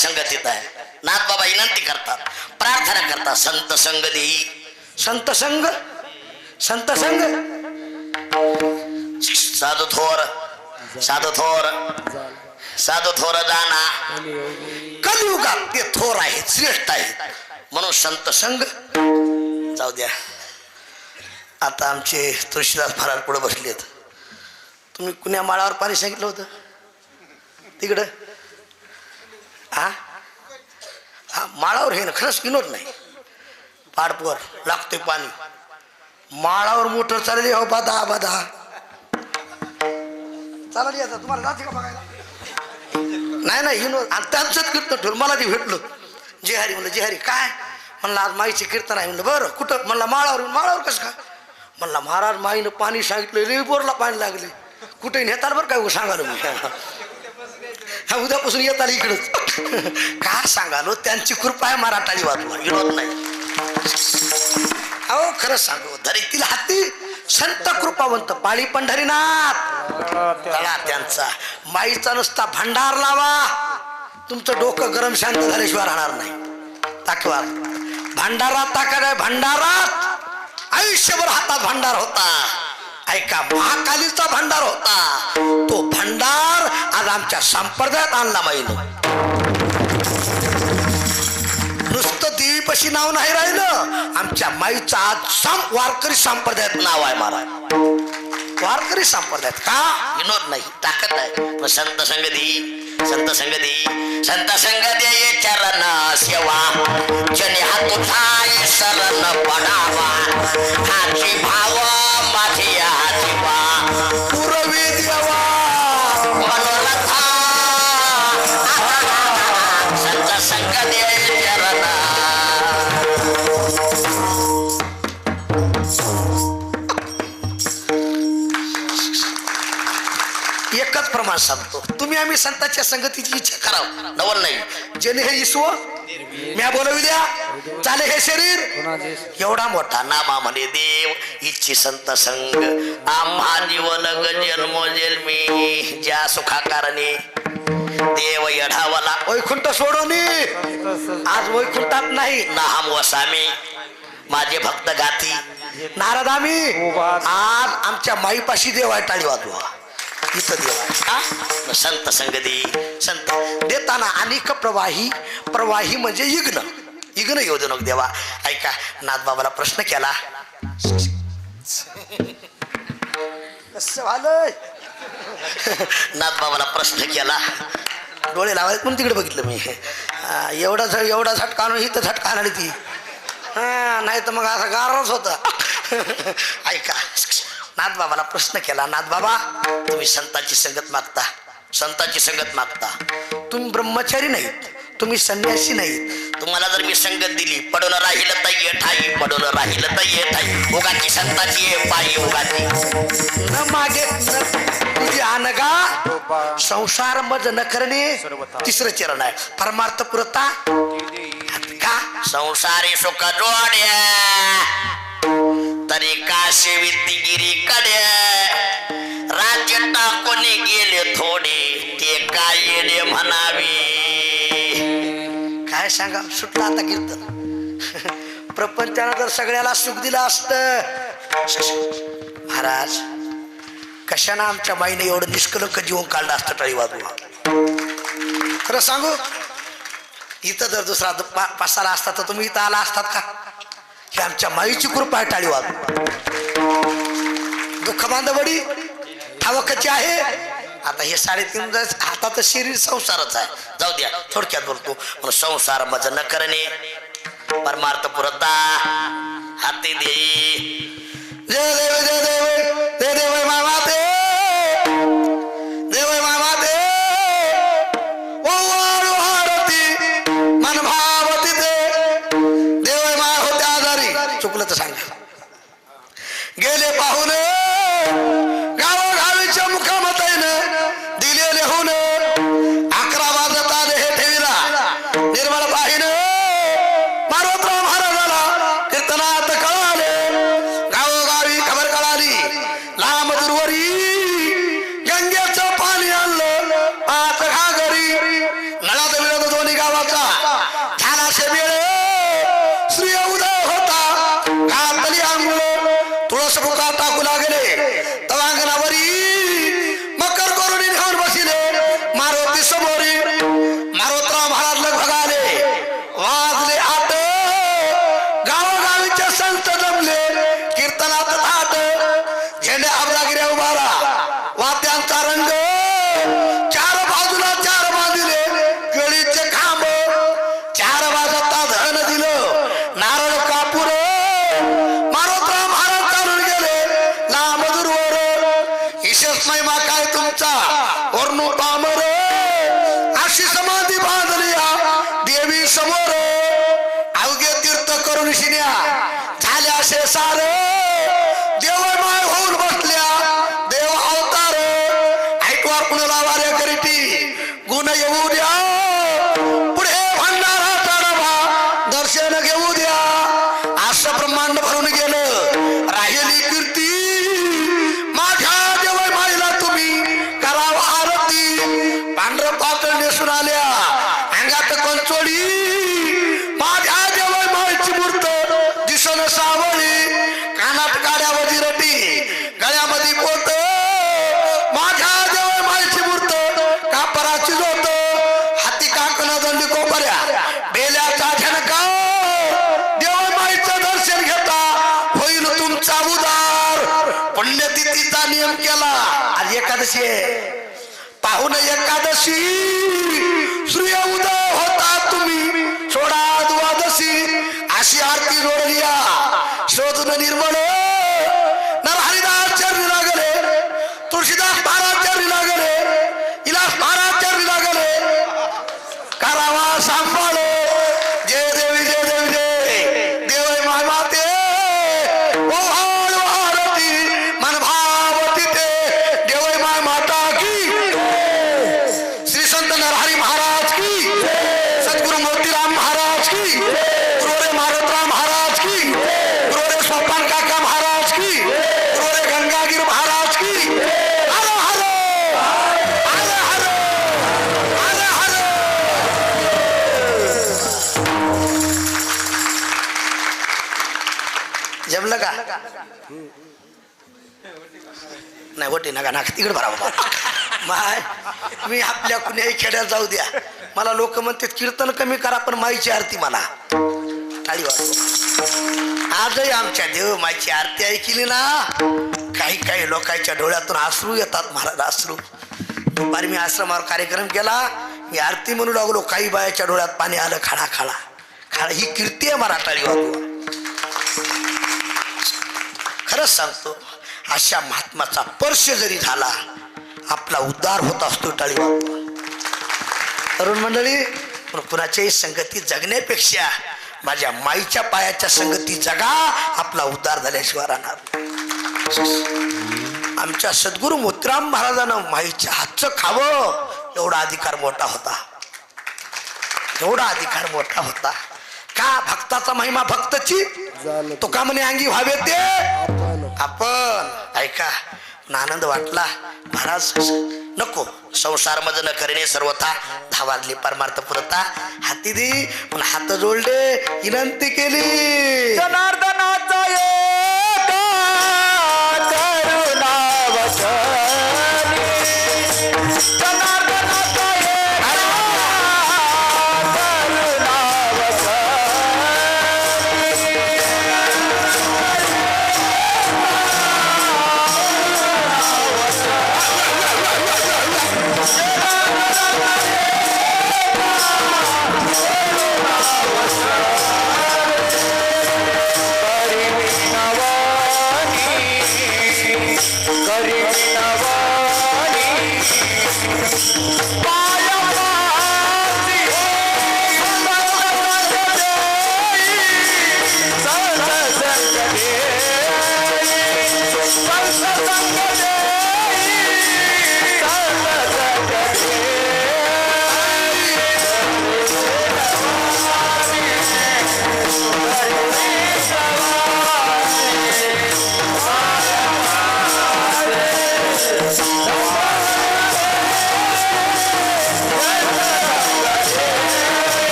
संगतीत आहे. नाथबाबा विनंती करतात, प्रार्थना करतात. संत संग देई. संत संग, संत संग. साधू थोर, साधू थोर, साधू थोर जाना. कलियुगात ते थोर आहेत, श्रेष्ठ आहेत. म्हणून संत संग. जाऊ द्या. आता आमचे तुळशीदास महाराज पुढे बसलेत. तुम्ही कुण्या माळावर पाणी सांगितलं होतं तिकडं? हा हा, माळावर हे ना खरंच विनोद नाही. पाडपवर लागते पाणी. माळावर मोटर चालली हो. बाधा बाधा चालली. आता तुम्हाला जाते का बघायला? नाही नाही विनोद. आणि त्यांचंच कीर्तन ठेवलं. मला ते भेटलो. जेहारी म्हणलं, जेहारी काय म्हणलं? आज माईचे कीर्तन आहे. म्हणलं बरं कुठं? म्हणलं माळावर. माळावर कसं काय? म्हणलं महाराज माईनं पाणी सांगितलं, लई बोरला पाणी लागले. कुठे नेतात बरं काय सांगालो मी. हा उद्यापासून येत आली इकडंच. का सांगालो? त्यांची कृपा आहे मराठाली वाचवा. विरोध नाही. अहो खरंच सांगू, धरीतील हाती संत कृपावंत पाळी पंढरीनाथ तळा त्यांचा. माईचा नुसता भंडार लावा, तुमचं डोकं गरम शांत झाल्याशिवाय राहणार नाही. ताकवा भंडारात ताकद आहे. भंडारात आयुष्यभर हातात भंडार होता. ऐका, महाकालीचा भंडार होता. तो भंडार आज आमच्या संप्रदायात आणला माईनं. नुसतं देवीपाशी नाव नाही राहिलं. आमच्या माईचं आज वारकरी संप्रदायात नाव आहे महाराज. वारकरी संप्रदायात का? विनोद नाही, ताकद आहे. संत संगती, संत संगती, संत संगती चरण सेवा. जने हातुठाई शरण पडावा. हाची भाव माझी जीवा. पुरवी देवा मनोरथा. संत संगती चरण. एकच प्रमाण सांगतो, तुम्ही आम्ही संतांच्या संगतीची इच्छा करावं. नवल नाही. जेणे हे ईश्व म्या बोलवी द्या, चाले हे शरीर. एवढा मोठा नामा म्हणे देव. इच्छी संत संग आम्हा निवलग जन्मोजेल मी. ज्या सुखाकारणे देव येढावला. वैकुंठ सोडोनी आज वैकुंठात नाही नाम वसामी. माझे भक्त गाती नारद आम्ही. आज आमच्या माईपाशी देव आहे. टाळी वाजवा. इथं देवा संत संगती. संत देताना अनेक प्रवाही. प्रवाही म्हणजे इग्न. इग्न येऊ दे नको देवा. ऐका, नाथबाबाला प्रश्न केला. कसं झालंय? नाथबाबाला प्रश्न केला. डोळे लावायला पण तिकडे बघितलं मी. एवढा झटका आणून इथं झटका आणली ती. नाही तर मग असा गारच होता. ऐका, नाथबाबाला प्रश्न केला, नाथबाबा तुम्ही संतांची संगत मागता, संतांची संगत मागता, तुम्ही ब्रह्मचारी नाहीत, तुम्ही संन्यासी नाहीत, तुम्हाला जर मी संगत दिली, पडून राहिलं तर ये ठाई, पडून राहिलं तर ये ठाई, उगाची संताची ये पायी उगाची न मागे न तुझी अनगा संसार मज न करणे, तिसरं चरण आहे परमार्थ पुरता का संसारी सुख जोड्या तरी काशी विद्यगिरी कडे राज्य टाकून गेले थोडे ते काय येणे म्हणावे. काय सांगा सुटला आता कीर्तन. प्रपंचानं जर सगळ्याला सुख दिलं असतं, महाराज कशानं आमच्या माईने एवढं निष्कलंक जीवन काढलं असतं टाळी वाजवा. खरं सांगू, इथं जर दुसरा पासाला असता तर तुम्ही इथं आला असतात का? ही आमच्या माईची कृपा आहे. टाळी वाजवा. दुःख बांधवडी ठावकची आहे. आता हे 3.5 हातात शरीर संसारच आहे. जाऊ द्या, थोडक्यात बोलतो. म्हणून संसार मज न करणे, परमार्थ पुरता हाती दे. जय देव जय देव जय देव मामा दे, देव मामा दे ओवाळू आरती मन भावती दे. देव मा होते आजारी, चुकलं तर सांगा. गेले पाहून गावोगावीच्या मुखामताईनं दिलेले होऊन 11 वाजत आले हे ठेवीला निर्मळ पाहिन मारोतराव महाराजाला कीर्तनात कळाले. गावोगावी खबर कळाली. लांब दूरवरी गंगेचं पाणी आणलं 5 घागरी. नळात विरोध दोन्ही गावाचा झाला शेबेळे. श्री उदय होता घातली आंघोळ. तुळस बुका टाकू लागले तवांगणावरी. मकर करून घेऊन बसिले मारुती समोरी. मारोतराव महाराज लगभग आले. वाजले 8. गावोगावीचे संत जमले कीर्तनात थाट. झेंड्या अबरागिऱ्या उभारा वाद्यांचा रंग. 4 बाजूला 4 बांधिले केळीचे खांब. 4 वाजता धन दिलं नारळ कापूर. मारोतराव महाराज चालून गेले लांब दूरवर. विशेष महिमा काय तुमचा वर्णू पामर. अशी समाधी बांधली देवी समोर. अवघे तीर्थ करून शिन्या झाल्या असे सार. देवमाय होऊन बसल्या देव अवतार. ऐकवा कुणाला वाऱ्या करीती गुण येऊ द्या. पुढे भंडारा चढवा दर्शन घेऊ द्या. असं ब्रह्मांड भरून गेलं राहिली कीर्ती. माझ्या देवय माईला तुम्ही करावा आरती. पांढर पातळ नेसून आल्या अंगात कंचोळी. माझ्या देवय माईची मूर्त दिसन सावळी. कानात काड्या वजिरटी गळ्यामध्ये पोत. माझ्या देवय माईची मूर्त कापराची जोत. हाती काकण दंडी कोपऱ्या बेल्याचा झणका. देवय माईचं दर्शन घेता होईल तुमचा उदार. पुण्यतिथीचा नियम केला. आज एकादशी आहे. पाहून एकादशी सूर्य उदय होता तुम्ही सोडा द्वादशी. अशी आरती जोडलिया शोधून निर्मळ. नरहरिदास चरणी लागले. तुळशीदास महाराज चरणी लागले. इलास महाराज चरणी लागले. करावा सांभाळ. जय देवी जय देवी जय देव माय माते. ओहाळ आरती मन भावती ते देव माय माता की. श्री संत नरहरी महाराज की. सद्गुरु मोतीराम महाराज की. गुरुरे मारुतराव महाराज की. गुरुरे सोपान काका महाराज की. गुरुरे गंगागिर महाराज की. हर हर हर हर हर हर. जमलं का? नाही ओटी नका नाका तिकडे भरा बाबा. माय मी आपल्या कुण्याही खेड्यात जाऊ द्या. मला लोक म्हणतात कीर्तन कमी करा पण माईची आरती म्हणा. टाळी वाजवा. आजही आमच्या देव माईची आरती ऐकली ना काही काही लोकांच्या डोळ्यातून अश्रू येतात महाराज. अश्रू. दुपारी मी आश्रमावर कार्यक्रम केला. मी आरती म्हणू लागलो. काही बायाच्या डोळ्यात पाणी आलं. खाडा खाडा खाडा. ही कीर्ती आहे मला. टाळी वाजवा. खरंच सांगतो अशा महात्माचा स्पर्श जरी झाला आपला उद्धार होत असतो. टाळी वाजवा. तरुण मंडळी, पण कुणाच्याही संगती जगण्यापेक्षा माझ्या माईच्या पायाच्या संगती जगा, आपला उद्धार झाल्याशिवाय राहणार. आमच्या सद्गुरू मोतीराम महाराजानं माईच्या हातचं खावं एवढा अधिकार मोठा होता. एवढा अधिकार मोठा होता का? भक्ताचा महिमा भक्तची तुका म्हणे अंगी व्हावे ते आपण. ऐका, आनंद वाटला. महाराज नको संसार मज न करणे सर्वथा, 10 वाजले परमार्थ पुरता. हाती दे पण हात जोडले, विनंती केली. जनार्दनाचा एका करुणा वचनी, जनार्दनाचा एका करुणा वचनी.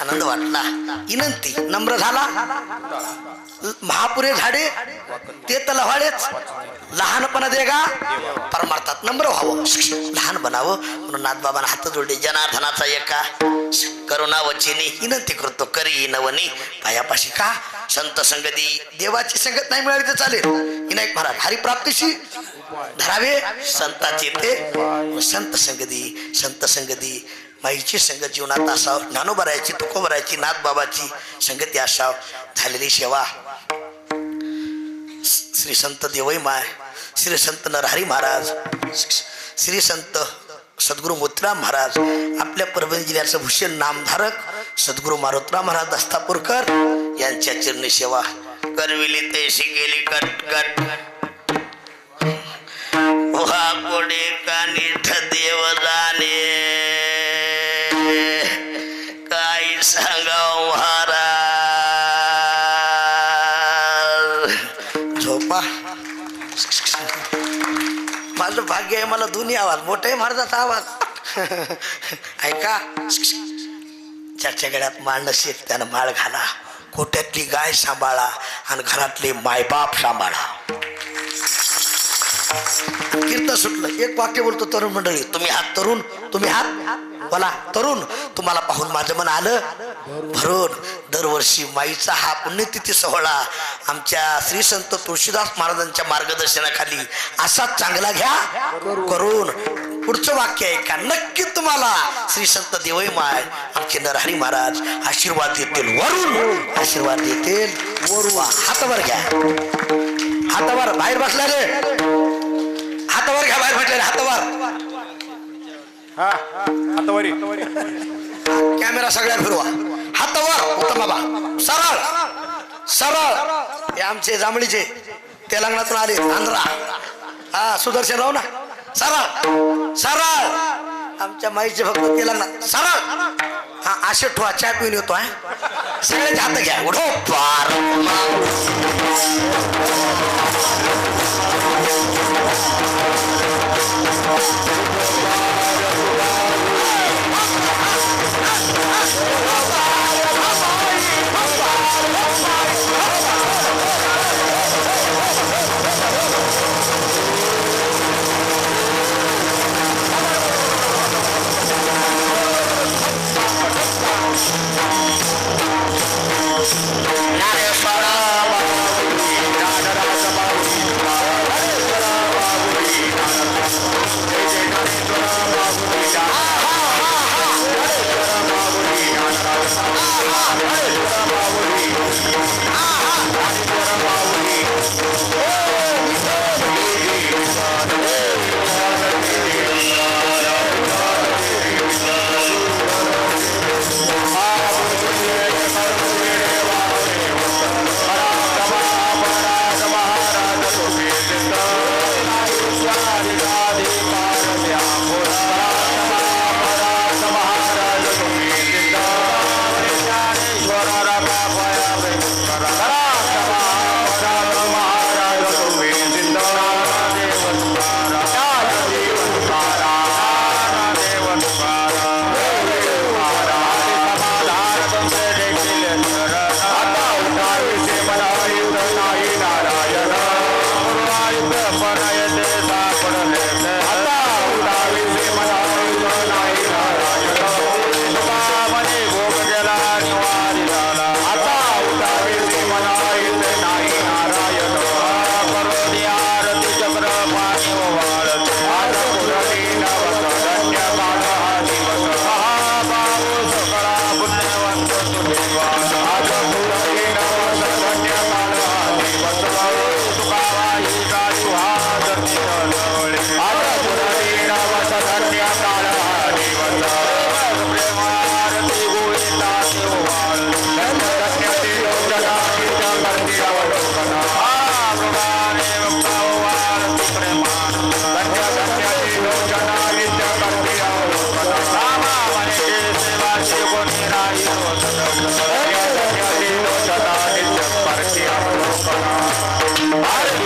आनंद वाटला. विनंती नम्र झाला. महापुरे झाडे ते तर लव्हाडेच. लहानपणा देगा परमार्थात नम्र व्हावं, लहान बनावं म्हणून नाथबाबांना हात जोडले. जनार्दनाचा एका करुणा वचनी, विनंती करतो करी नवनी पायापाशी. का? संत संगती. देवाची संगत नाही मिळाली तर चालेल. विनायक महाराज हरिप्राप्तीशी धरावे संताचे ते. संत संगती, संत संगती, माईची संगत जीवनात असावं. ज्ञानोबरायची, तुकोबरायची, नाथबाबाची संगती असावं. झालेली सेवा श्री संत देवई माय, श्री संत नरहरी महाराज, श्री संत सद्गुरू मोतीराम महाराज, आपल्या परभणी जिल्ह्याचं भूषण नामधारक सद्गुरू मारुतराम महाराज दस्तापूरकर यांच्या चरणी सेवा करविली. तैशी गेली कटकट उहा कोडे कानिठ देव जाणे, काय सांगाव महाराज. झोपा. माझं भाग्य आहे, मला दोन्ही आवाज, मोठा आहे महाराजाचा आवाज. ऐका, ज्याच्या गळ्यात माळ नसेल त्यानं माळ घाला, कोट्यातली गाय सांभाळा आणि घरातले मायबाप सांभाळा. कीर्तन सुटलं. एक वाक्य बोलतो तरुण मंडळी, तुम्ही हात तरुण, तुम्ही हात बोला तरुण. तुम्हाला पाहून माझं मन आलं भरून. दरवर्षी माईचा हा पुण्यतिथी सोहळा आमच्या श्री संत तुळशीदास महाराजांच्या मार्गदर्शनाखाली असाच चांगला घ्या करून. पुढचं वाक्य आहे का? नक्की तुम्हाला श्री संत देवई माय आमचे नरहरी महाराज आशीर्वाद देतील वरून, आशीर्वाद देतील वरून. हातावर घ्या, हातावर. बाहेर बसला रे, हातावर घ्या. बाहेर म्हटलं हातावर. कॅमेरा सगळ्यात फिरवा. हातावर. उत्तम बाबा. सरळ सरळ. हे आमचे जांभळीचे तेलंगणातून आले, आंध्रा. हा सुदर्शन राव ना. सरळ सरळ. आमच्या माईचे भक्त तेलंगणा. सरळ. हा असे ठेवा. चहा पिऊन येतो. सगळ्यांचे हात घ्या. उठो पार. अरे